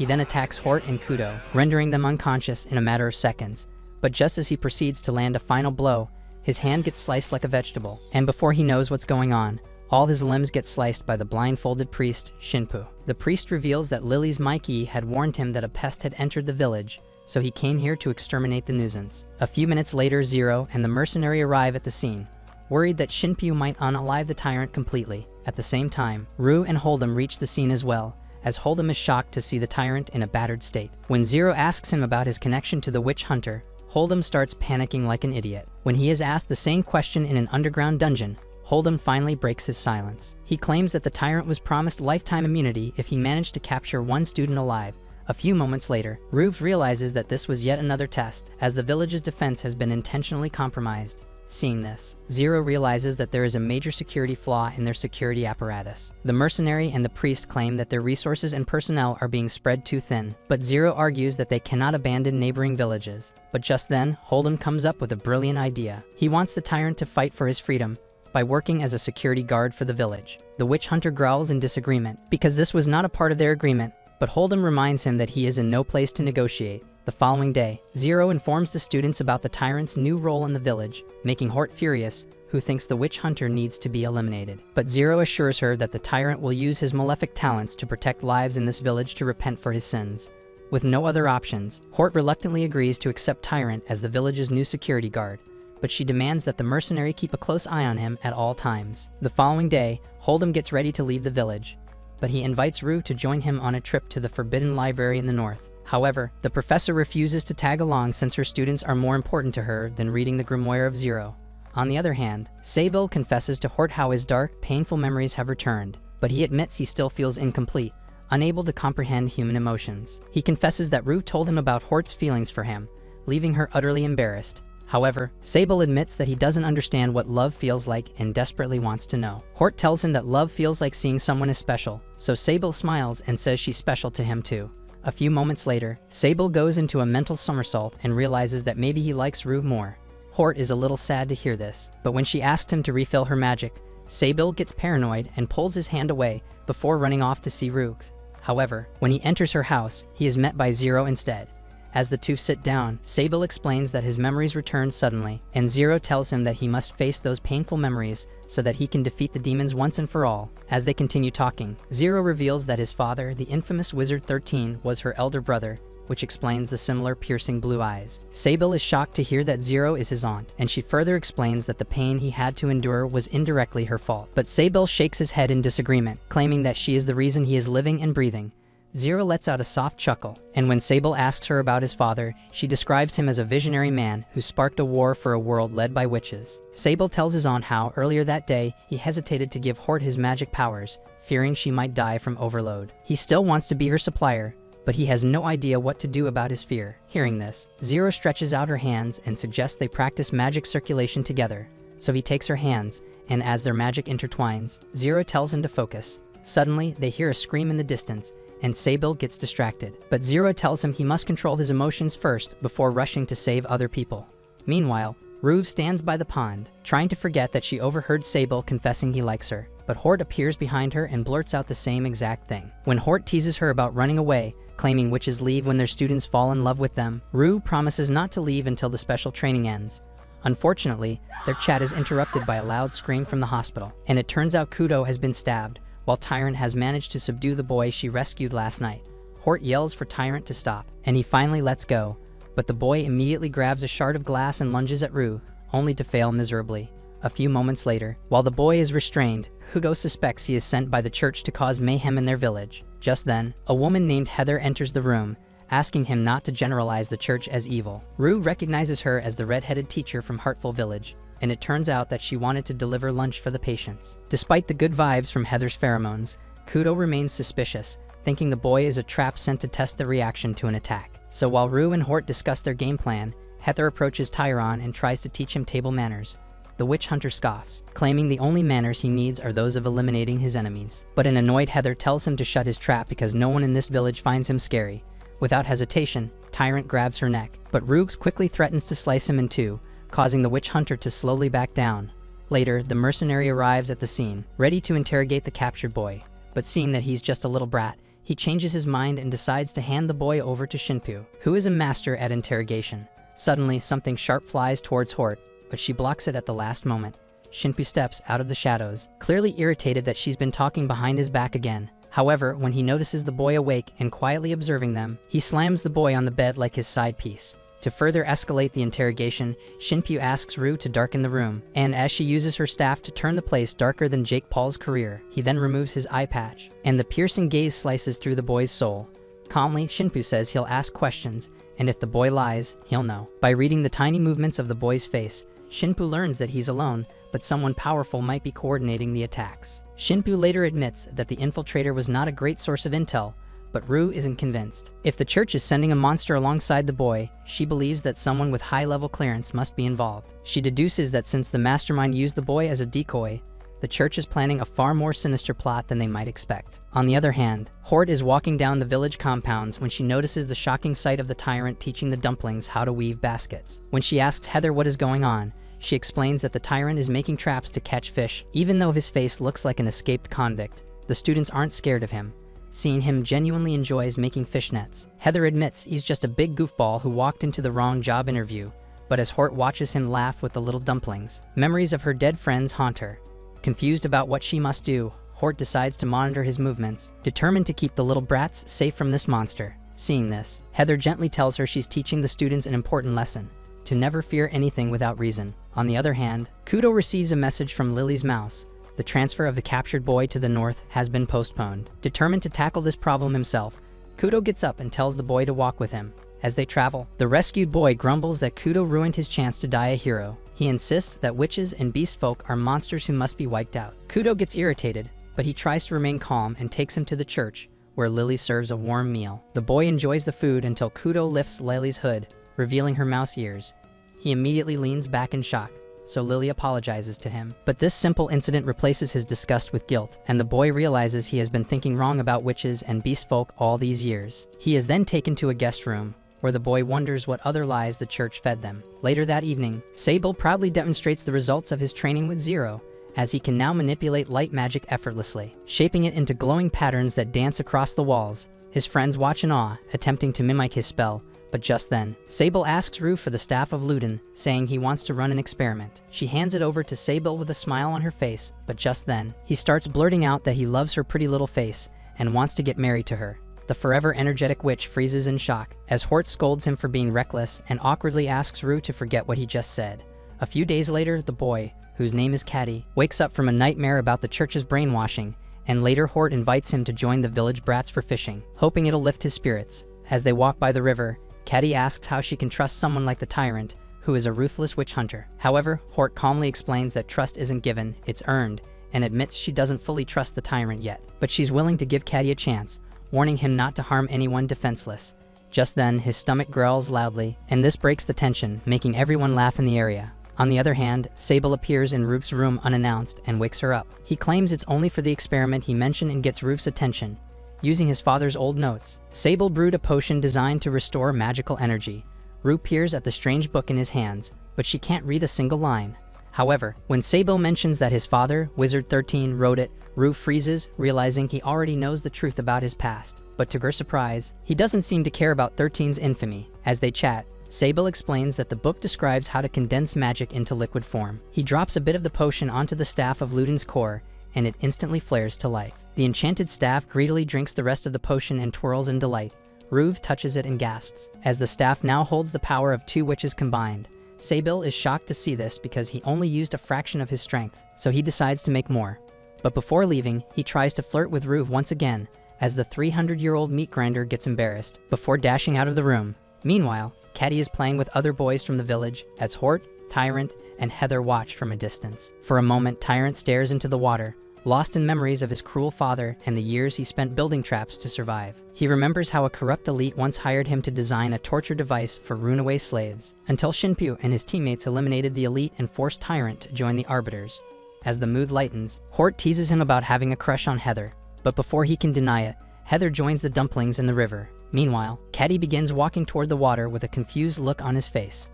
He then attacks Hort and Kudo, rendering them unconscious in a matter of seconds. But just as he proceeds to land a final blow, his hand gets sliced like a vegetable, and before he knows what's going on, all his limbs get sliced by the blindfolded priest, Shinpu. The priest reveals that Lily's Mikey had warned him that a pest had entered the village, so he came here to exterminate the nuisance. A few minutes later, Zero and the mercenary arrive at the scene, worried that Shinpu might unalive the tyrant completely. At the same time, Rue and Hold'em reach the scene as well, as Hold'em is shocked to see the tyrant in a battered state. When Zero asks him about his connection to the witch hunter, Hold'em starts panicking like an idiot. When he is asked the same question in an underground dungeon, Hold'em finally breaks his silence. He claims that the tyrant was promised lifetime immunity if he managed to capture one student alive. A few moments later, Rue realizes that this was yet another test, as the village's defense has been intentionally compromised. Seeing this, Zero realizes that there is a major security flaw in their security apparatus. The mercenary and the priest claim that their resources and personnel are being spread too thin, but Zero argues that they cannot abandon neighboring villages. But just then, Hold'em comes up with a brilliant idea. He wants the tyrant to fight for his freedom by working as a security guard for the village. The witch hunter growls in disagreement, because this was not a part of their agreement, but Hold'em reminds him that he is in no place to negotiate. The following day, Zero informs the students about the tyrant's new role in the village, making Hort furious, who thinks the witch hunter needs to be eliminated. But Zero assures her that the tyrant will use his malefic talents to protect lives in this village to repent for his sins. With no other options, Hort reluctantly agrees to accept Tyrant as the village's new security guard, but she demands that the mercenary keep a close eye on him at all times. The following day, Hold'em gets ready to leave the village, but he invites Rue to join him on a trip to the Forbidden Library in the north. However, the professor refuses to tag along since her students are more important to her than reading the Grimoire of Zero. On the other hand, Sable confesses to Hort how his dark, painful memories have returned, but he admits he still feels incomplete, unable to comprehend human emotions. He confesses that Rue told him about Hort's feelings for him, leaving her utterly embarrassed. However, Sable admits that he doesn't understand what love feels like and desperately wants to know. Hort tells him that love feels like seeing someone as special, so Sable smiles and says she's special to him too. A few moments later, Sable goes into a mental somersault and realizes that maybe he likes Rue more. Hort is a little sad to hear this, but when she asks him to refill her magic, Sable gets paranoid and pulls his hand away before running off to see Rue. However, when he enters her house, he is met by Zero instead. As the two sit down, Sable explains that his memories return suddenly, and Zero tells him that he must face those painful memories so that he can defeat the demons once and for all. As they continue talking, Zero reveals that his father, the infamous Wizard 13, was her elder brother, which explains the similar piercing blue eyes. Sable is shocked to hear that Zero is his aunt, and she further explains that the pain he had to endure was indirectly her fault. But Sable shakes his head in disagreement, claiming that she is the reason he is living and breathing. Zero lets out a soft chuckle, and when Sable asks her about his father, she describes him as a visionary man who sparked a war for a world led by witches. Sable tells his aunt how, earlier that day, he hesitated to give Hort his magic powers, fearing she might die from overload. He still wants to be her supplier, but he has no idea what to do about his fear. Hearing this, Zero stretches out her hands and suggests they practice magic circulation together. So he takes her hands, and as their magic intertwines, Zero tells him to focus. Suddenly, they hear a scream in the distance, and Sable gets distracted. But Zero tells him he must control his emotions first before rushing to save other people. Meanwhile, Rue stands by the pond, trying to forget that she overheard Sable confessing he likes her. But Hort appears behind her and blurts out the same exact thing. When Hort teases her about running away, claiming witches leave when their students fall in love with them, Rue promises not to leave until the special training ends. Unfortunately, their chat is interrupted by a loud scream from the hospital, and it turns out Kudo has been stabbed, while Tyrant has managed to subdue the boy she rescued last night. Hort yells for Tyrant to stop, and he finally lets go, but the boy immediately grabs a shard of glass and lunges at Rue, only to fail miserably. A few moments later, while the boy is restrained, Kudo suspects he is sent by the church to cause mayhem in their village. Just then, a woman named Heather enters the room, asking him not to generalize the church as evil. Rue recognizes her as the red-headed teacher from Heartful Village, and it turns out that she wanted to deliver lunch for the patients. Despite the good vibes from Heather's pheromones, Kudo remains suspicious, thinking the boy is a trap sent to test the reaction to an attack. So while Rue and Hort discuss their game plan, Heather approaches Tyron and tries to teach him table manners. The witch hunter scoffs, claiming the only manners he needs are those of eliminating his enemies. But an annoyed Heather tells him to shut his trap because no one in this village finds him scary. Without hesitation, Tyrant grabs her neck, but Rue quickly threatens to slice him in two, causing the witch hunter to slowly back down. Later, the mercenary arrives at the scene, ready to interrogate the captured boy, but seeing that he's just a little brat, he changes his mind and decides to hand the boy over to Shinpu, who is a master at interrogation. Suddenly, something sharp flies towards Hort, but she blocks it at the last moment. Shinpu steps out of the shadows, clearly irritated that she's been talking behind his back again. However, when he notices the boy awake and quietly observing them, he slams the boy on the bed like his side piece. To further escalate the interrogation, Shinpu asks Rue to darken the room, and as she uses her staff to turn the place darker than Jake Paul's career, he then removes his eye patch, and the piercing gaze slices through the boy's soul. Calmly, Shinpu says he'll ask questions, and if the boy lies, he'll know. By reading the tiny movements of the boy's face, Shinpu learns that he's alone, but someone powerful might be coordinating the attacks. Shinpu later admits that the infiltrator was not a great source of intel, but Rue isn't convinced. If the church is sending a monster alongside the boy, she believes that someone with high-level clearance must be involved. She deduces that since the mastermind used the boy as a decoy, the church is planning a far more sinister plot than they might expect. On the other hand, Hort is walking down the village compounds when she notices the shocking sight of the tyrant teaching the dumplings how to weave baskets. When she asks Heather what is going on, she explains that the tyrant is making traps to catch fish. Even though his face looks like an escaped convict, the students aren't scared of him, seeing him genuinely enjoys making fishnets. Heather admits he's just a big goofball who walked into the wrong job interview, but as Hort watches him laugh with the little dumplings, memories of her dead friends haunt her. Confused about what she must do, Hort decides to monitor his movements, determined to keep the little brats safe from this monster. Seeing this, Heather gently tells her she's teaching the students an important lesson: to never fear anything without reason. On the other hand, Kudo receives a message from Lily's mouse. The transfer of the captured boy to the north has been postponed. Determined to tackle this problem himself, Kudo gets up and tells the boy to walk with him. As they travel, the rescued boy grumbles that Kudo ruined his chance to die a hero. He insists that witches and beast folk are monsters who must be wiped out. Kudo gets irritated, but he tries to remain calm and takes him to the church, where Lily serves a warm meal. The boy enjoys the food until Kudo lifts Lily's hood, revealing her mouse ears. He immediately leans back in shock, so Lily apologizes to him. But this simple incident replaces his disgust with guilt, and the boy realizes he has been thinking wrong about witches and beast folk all these years. He is then taken to a guest room, where the boy wonders what other lies the church fed them. Later that evening, Sable proudly demonstrates the results of his training with Zero, as he can now manipulate light magic effortlessly, shaping it into glowing patterns that dance across the walls. His friends watch in awe, attempting to mimic his spell, but just then, Sable asks Rue for the staff of Luden, saying he wants to run an experiment. She hands it over to Sable with a smile on her face, but just then, he starts blurting out that he loves her pretty little face and wants to get married to her. The forever energetic witch freezes in shock, as Hort scolds him for being reckless and awkwardly asks Rue to forget what he just said. A few days later, the boy, whose name is Caddy, wakes up from a nightmare about the church's brainwashing, and later Hort invites him to join the village brats for fishing, hoping it'll lift his spirits. As they walk by the river, Caddy asks how she can trust someone like the tyrant, who is a ruthless witch hunter. However, Hort calmly explains that trust isn't given, it's earned, and admits she doesn't fully trust the tyrant yet. But she's willing to give Caddy a chance, warning him not to harm anyone defenseless. Just then, his stomach growls loudly, and this breaks the tension, making everyone laugh in the area. On the other hand, Sable appears in Roof's room unannounced and wakes her up. He claims it's only for the experiment he mentioned and gets Roof's attention. Using his father's old notes, Sable brewed a potion designed to restore magical energy. Rue peers at the strange book in his hands, but she can't read a single line. However, when Sable mentions that his father, Wizard 13, wrote it, Rue freezes, realizing he already knows the truth about his past. But to her surprise, he doesn't seem to care about 13's infamy. As they chat, Sable explains that the book describes how to condense magic into liquid form. He drops a bit of the potion onto the staff of Luden's core, and it instantly flares to life. The enchanted staff greedily drinks the rest of the potion and twirls in delight. Rue touches it and gasps. As the staff now holds the power of two witches combined, Sable is shocked to see this because he only used a fraction of his strength, so he decides to make more. But before leaving, he tries to flirt with Rue once again, as the 300-year-old meat grinder gets embarrassed, before dashing out of the room. Meanwhile, Caddy is playing with other boys from the village, as Hort, Tyrant, and Heather watch from a distance. For a moment, Tyrant stares into the water, lost in memories of his cruel father and the years he spent building traps to survive. He remembers how a corrupt elite once hired him to design a torture device for runaway slaves, until Shinpu and his teammates eliminated the elite and forced Tyrant to join the Arbiters. As the mood lightens, Hort teases him about having a crush on Heather, but before he can deny it, Heather joins the dumplings in the river. Meanwhile, Caddy begins walking toward the water with a confused look on his face.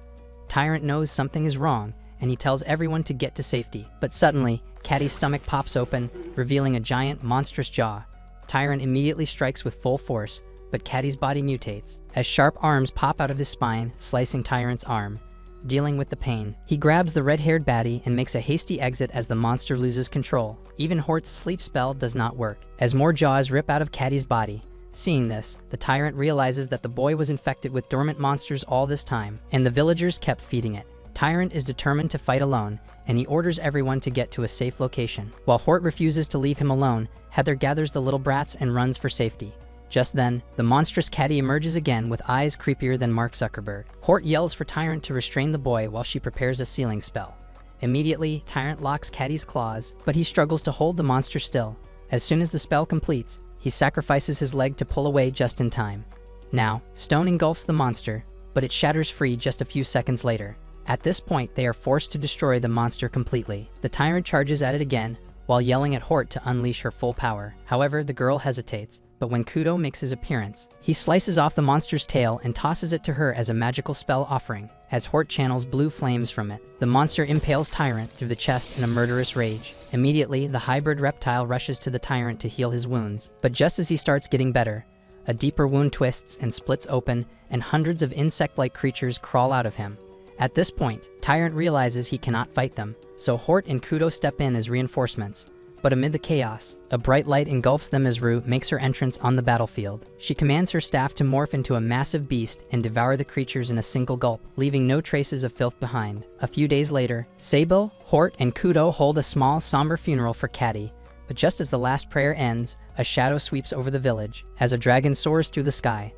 Tyrant knows something is wrong, and he tells everyone to get to safety. But suddenly, Caddy's stomach pops open, revealing a giant, monstrous jaw. Tyrant immediately strikes with full force, but Caddy's body mutates, as sharp arms pop out of his spine, slicing Tyrant's arm. Dealing with the pain, he grabs the red-haired baddie and makes a hasty exit as the monster loses control. Even Hort's sleep spell does not work, as more jaws rip out of Caddy's body. Seeing this, the Tyrant realizes that the boy was infected with dormant monsters all this time, and the villagers kept feeding it. Tyrant is determined to fight alone, and he orders everyone to get to a safe location. While Hort refuses to leave him alone, Heather gathers the little brats and runs for safety. Just then, the monstrous Caddy emerges again with eyes creepier than Mark Zuckerberg. Hort yells for Tyrant to restrain the boy while she prepares a sealing spell. Immediately, Tyrant locks Caddy's claws, but he struggles to hold the monster still. As soon as the spell completes, he sacrifices his leg to pull away just in time. Now, stone engulfs the monster, but it shatters free just a few seconds later. At this point, they are forced to destroy the monster completely. The Tyrant charges at it again, while yelling at Hort to unleash her full power. However, the girl hesitates, but when Kudo makes his appearance, he slices off the monster's tail and tosses it to her as a magical spell offering. As Hort channels blue flames from it, the monster impales Tyrant through the chest in a murderous rage. Immediately, the hybrid reptile rushes to the Tyrant to heal his wounds, but just as he starts getting better, a deeper wound twists and splits open, and hundreds of insect-like creatures crawl out of him. At this point, Tyrant realizes he cannot fight them, so Hort and Kudo step in as reinforcements. But amid the chaos, a bright light engulfs them as Rue makes her entrance on the battlefield. She commands her staff to morph into a massive beast and devour the creatures in a single gulp, leaving no traces of filth behind. A few days later, Sable, Hort, and Kudo hold a small, somber funeral for Caddy. But just as the last prayer ends, a shadow sweeps over the village. As a dragon soars through the sky,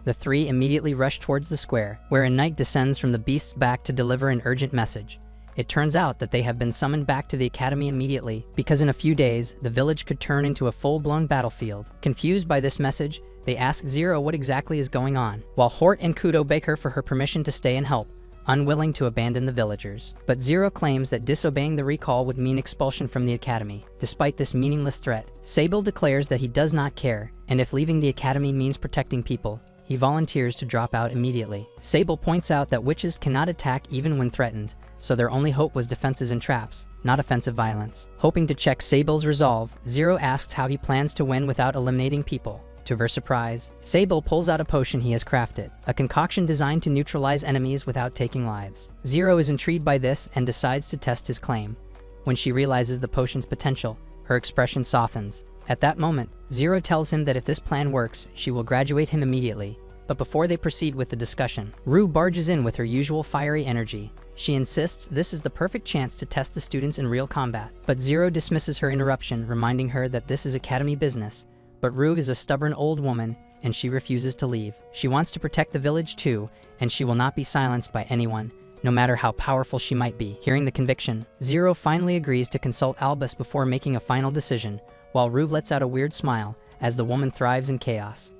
the three immediately rush towards the square, where a knight descends from the beast's back to deliver an urgent message. It turns out that they have been summoned back to the academy immediately, because in a few days, the village could turn into a full-blown battlefield. Confused by this message, they ask Zero what exactly is going on, while Hort and Kudo beg her for her permission to stay and help, unwilling to abandon the villagers. But Zero claims that disobeying the recall would mean expulsion from the academy. Despite this meaningless threat, Sable declares that he does not care, and if leaving the academy means protecting people, he volunteers to drop out immediately. Sable points out that witches cannot attack even when threatened, so their only hope was defenses and traps, not offensive violence. Hoping to check Sable's resolve, Zero asks how he plans to win without eliminating people. To her surprise, Sable pulls out a potion he has crafted, a concoction designed to neutralize enemies without taking lives. Zero is intrigued by this and decides to test his claim. When she realizes the potion's potential, her expression softens. At that moment, Zero tells him that if this plan works, she will graduate him immediately. But before they proceed with the discussion, Rue barges in with her usual fiery energy. She insists this is the perfect chance to test the students in real combat. But Zero dismisses her interruption, reminding her that this is academy business. But Rue is a stubborn old woman, and she refuses to leave. She wants to protect the village too, and she will not be silenced by anyone, no matter how powerful she might be. Hearing the conviction, Zero finally agrees to consult Albus before making a final decision, while Rue lets out a weird smile as the woman thrives in chaos.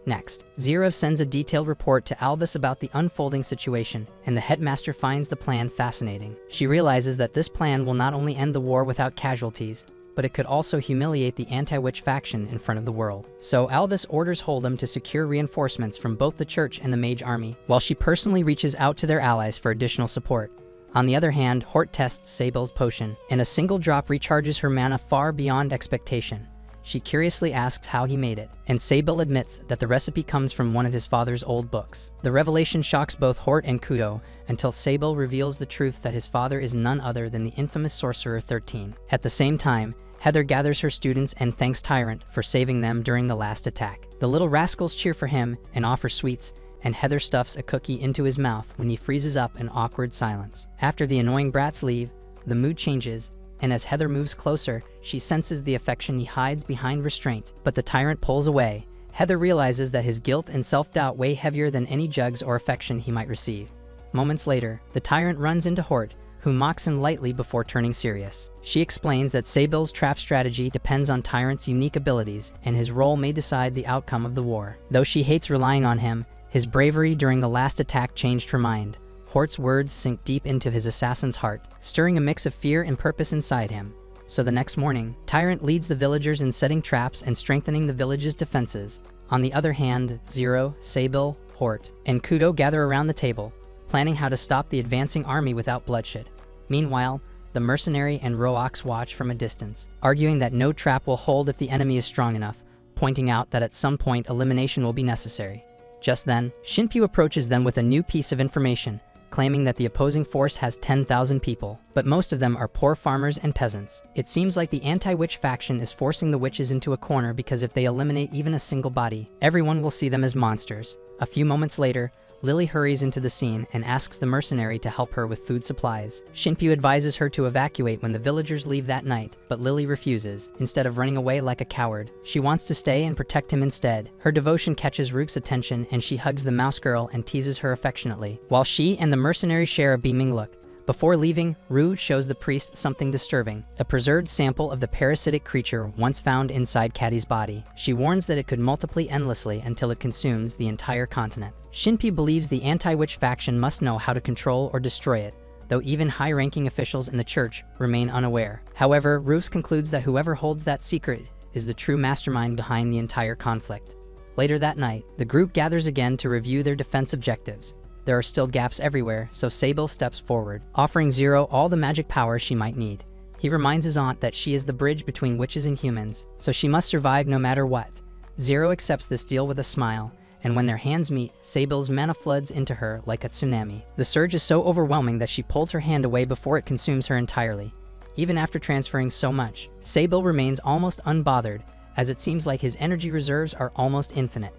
Next, Zero sends a detailed report to Albus about the unfolding situation, and the headmaster finds the plan fascinating. She realizes that this plan will not only end the war without casualties, but it could also humiliate the anti-witch faction in front of the world. So Albus orders Hold'em to secure reinforcements from both the church and the mage army, while she personally reaches out to their allies for additional support. On the other hand, Hort tests Sable's potion, and a single drop recharges her mana far beyond expectation. She curiously asks how he made it, and Sable admits that the recipe comes from one of his father's old books. The revelation shocks both Hort and Kudo, until Sable reveals the truth that his father is none other than the infamous Sorcerer 13. At the same time, Heather gathers her students and thanks Tyrant for saving them during the last attack. The little rascals cheer for him and offer sweets, and Heather stuffs a cookie into his mouth when he freezes up in awkward silence. After the annoying brats leave, the mood changes, and as Heather moves closer, she senses the affection he hides behind restraint. But the Tyrant pulls away. Heather realizes that his guilt and self-doubt weigh heavier than any jugs or affection he might receive. Moments later, the Tyrant runs into Hort, who mocks him lightly before turning serious. She explains that Sable's trap strategy depends on Tyrant's unique abilities, and his role may decide the outcome of the war. Though she hates relying on him, his bravery during the last attack changed her mind. Hort's words sink deep into his assassin's heart, stirring a mix of fear and purpose inside him. So the next morning, Tyrant leads the villagers in setting traps and strengthening the village's defenses. On the other hand, Zero, Sable, Hort, and Kudo gather around the table, planning how to stop the advancing army without bloodshed. Meanwhile, the mercenary and Roax watch from a distance, arguing that no trap will hold if the enemy is strong enough, pointing out that at some point elimination will be necessary. Just then, Shinpyu approaches them with a new piece of information, claiming that the opposing force has 10,000 people, but most of them are poor farmers and peasants. It seems like the anti-witch faction is forcing the witches into a corner because if they eliminate even a single body, everyone will see them as monsters. A few moments later, Lily hurries into the scene and asks the mercenary to help her with food supplies. Shinpyu advises her to evacuate when the villagers leave that night, but Lily refuses. Instead of running away like a coward, she wants to stay and protect him instead. Her devotion catches Rook's attention and she hugs the mouse girl and teases her affectionately, while she and the mercenary share a beaming look. Before leaving, Rue shows the priest something disturbing, a preserved sample of the parasitic creature once found inside Caddy's body. She warns that it could multiply endlessly until it consumes the entire continent. Shinpyu believes the anti-witch faction must know how to control or destroy it, though even high-ranking officials in the church remain unaware. However, Roos concludes that whoever holds that secret is the true mastermind behind the entire conflict. Later that night, the group gathers again to review their defense objectives. There are still gaps everywhere, so Sable steps forward, offering Zero all the magic power she might need. He reminds his aunt that she is the bridge between witches and humans, so she must survive no matter what. Zero accepts this deal with a smile, and when their hands meet, Sable's mana floods into her like a tsunami. The surge is so overwhelming that she pulls her hand away before it consumes her entirely. Even after transferring so much, Sable remains almost unbothered, as it seems like his energy reserves are almost infinite.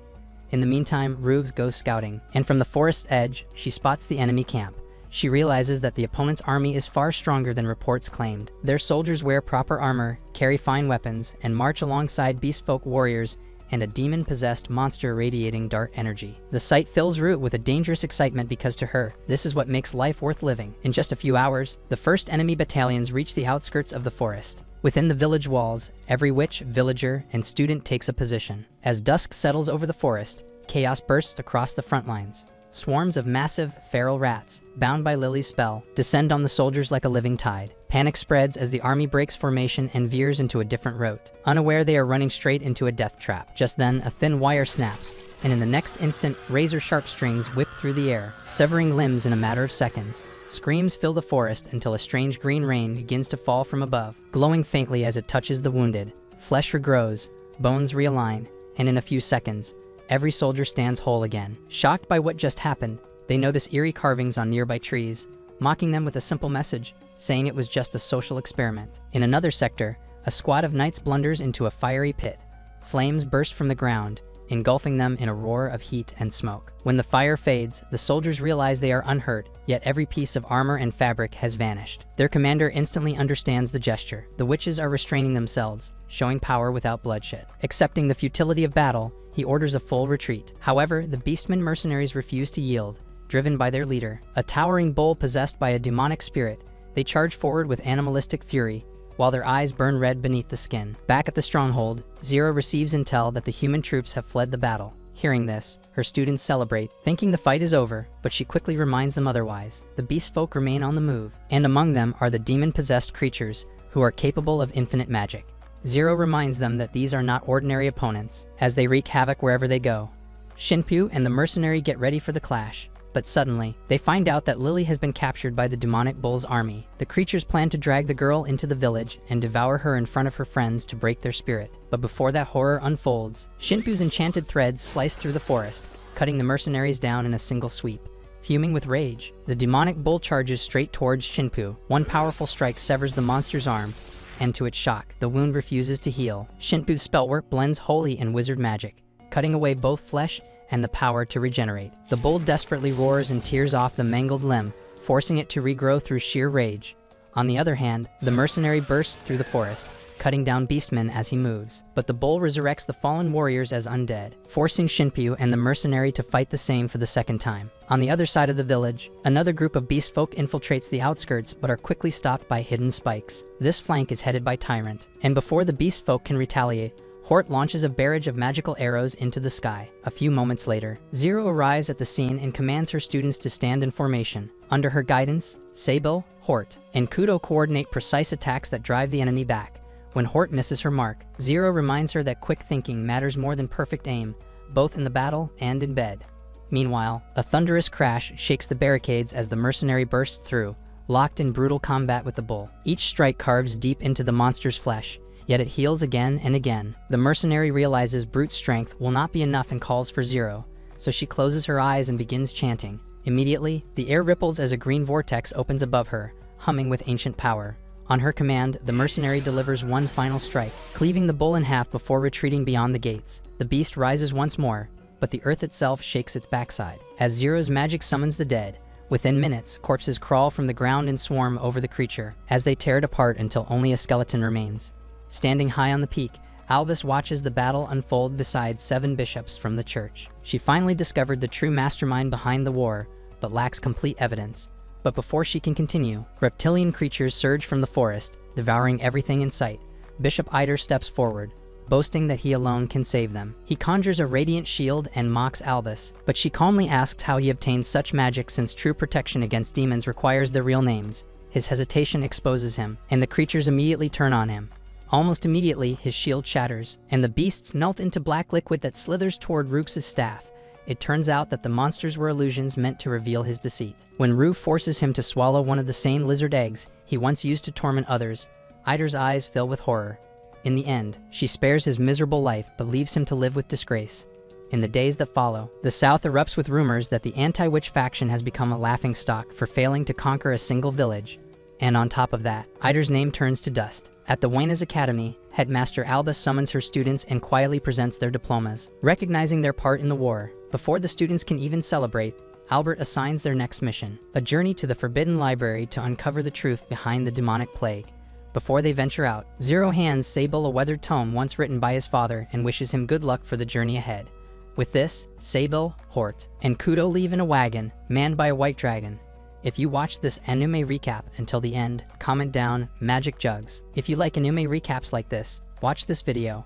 In the meantime, Rubes goes scouting, and from the forest's edge, she spots the enemy camp. She realizes that the opponent's army is far stronger than reports claimed. Their soldiers wear proper armor, carry fine weapons, and march alongside beastfolk warriors and a demon-possessed monster radiating dark energy. The sight fills Root with a dangerous excitement because to her, this is what makes life worth living. In just a few hours, the first enemy battalions reach the outskirts of the forest. Within the village walls, every witch, villager, and student takes a position. As dusk settles over the forest, chaos bursts across the front lines. Swarms of massive, feral rats, bound by Lily's spell, descend on the soldiers like a living tide. Panic spreads as the army breaks formation and veers into a different route. Unaware they are running straight into a death trap. Just then, a thin wire snaps, and in the next instant, razor-sharp strings whip through the air, severing limbs in a matter of seconds. Screams fill the forest until a strange green rain begins to fall from above, glowing faintly as it touches the wounded. Flesh regrows, bones realign, and in a few seconds, every soldier stands whole again. Shocked by what just happened, they notice eerie carvings on nearby trees, mocking them with a simple message, saying it was just a social experiment. In another sector, a squad of knights blunders into a fiery pit. Flames burst from the ground, engulfing them in a roar of heat and smoke. When the fire fades, the soldiers realize they are unhurt, yet every piece of armor and fabric has vanished. Their commander instantly understands the gesture. The witches are restraining themselves, showing power without bloodshed. Accepting the futility of battle, he orders a full retreat. However, the Beastmen mercenaries refuse to yield, driven by their leader, a towering bull possessed by a demonic spirit. They charge forward with animalistic fury, while their eyes burn red beneath the skin. Back at the stronghold, Zero receives intel that the human troops have fled the battle. Hearing this, her students celebrate, thinking the fight is over, but she quickly reminds them otherwise. The beast folk remain on the move, and among them are the demon-possessed creatures who are capable of infinite magic. Zero reminds them that these are not ordinary opponents, as they wreak havoc wherever they go. Shinpyu and the mercenary get ready for the clash, but suddenly, they find out that Lily has been captured by the demonic bull's army. The creatures plan to drag the girl into the village and devour her in front of her friends to break their spirit. But before that horror unfolds, Shinpyu's enchanted threads slice through the forest, cutting the mercenaries down in a single sweep. Fuming with rage, the demonic bull charges straight towards Shinpyu. One powerful strike severs the monster's arm, and to its shock, the wound refuses to heal. Shinpyu's spellwork blends holy and wizard magic, cutting away both flesh and the power to regenerate. The bull desperately roars and tears off the mangled limb, forcing it to regrow through sheer rage. On the other hand, the mercenary bursts through the forest, cutting down beastmen as he moves. But the bull resurrects the fallen warriors as undead, forcing Shinpyu and the mercenary to fight the same for the second time. On the other side of the village, another group of beast folk infiltrates the outskirts but are quickly stopped by hidden spikes. This flank is headed by Tyrant, and before the beast folk can retaliate, Hort launches a barrage of magical arrows into the sky. A few moments later, Zero arrives at the scene and commands her students to stand in formation. Under her guidance, Sable, Hort, and Kudo coordinate precise attacks that drive the enemy back. When Hort misses her mark, Zero reminds her that quick thinking matters more than perfect aim, both in the battle and in bed. Meanwhile, a thunderous crash shakes the barricades as the mercenary bursts through, locked in brutal combat with the bull. Each strike carves deep into the monster's flesh, yet it heals again and again. The mercenary realizes brute strength will not be enough and calls for Zero, so she closes her eyes and begins chanting. Immediately, the air ripples as a green vortex opens above her, humming with ancient power. On her command, the mercenary delivers one final strike, cleaving the bull in half before retreating beyond the gates. The beast rises once more, but the earth itself shakes its backside. As Zero's magic summons the dead, within minutes, corpses crawl from the ground and swarm over the creature, as they tear it apart until only a skeleton remains. Standing high on the peak, Albus watches the battle unfold beside 7 bishops from the church. She finally discovered the true mastermind behind the war, but lacks complete evidence. But before she can continue, reptilian creatures surge from the forest, devouring everything in sight. Bishop Eider steps forward, boasting that he alone can save them. He conjures a radiant shield and mocks Albus, but she calmly asks how he obtained such magic since true protection against demons requires their real names. His hesitation exposes him, and the creatures immediately turn on him. Almost immediately, his shield shatters, and the beasts melt into black liquid that slithers toward Rook's staff. It turns out that the monsters were illusions meant to reveal his deceit. When Rue forces him to swallow one of the same lizard eggs he once used to torment others, Eider's eyes fill with horror. In the end, she spares his miserable life but leaves him to live with disgrace. In the days that follow, the South erupts with rumors that the anti-witch faction has become a laughingstock for failing to conquer a single village. And on top of that, Eider's name turns to dust. At the Wayne's Academy, Headmaster Albus summons her students and quietly presents their diplomas, recognizing their part in the war. Before the students can even celebrate, Albert assigns their next mission, a journey to the Forbidden Library to uncover the truth behind the demonic plague. Before they venture out, Zero hands Sable a weathered tome once written by his father and wishes him good luck for the journey ahead. With this, Sable, Hort, and Kudo leave in a wagon, manned by a white dragon. If you watched this anime recap until the end, comment down Magic Jugs. If you like anime recaps like this, watch this video.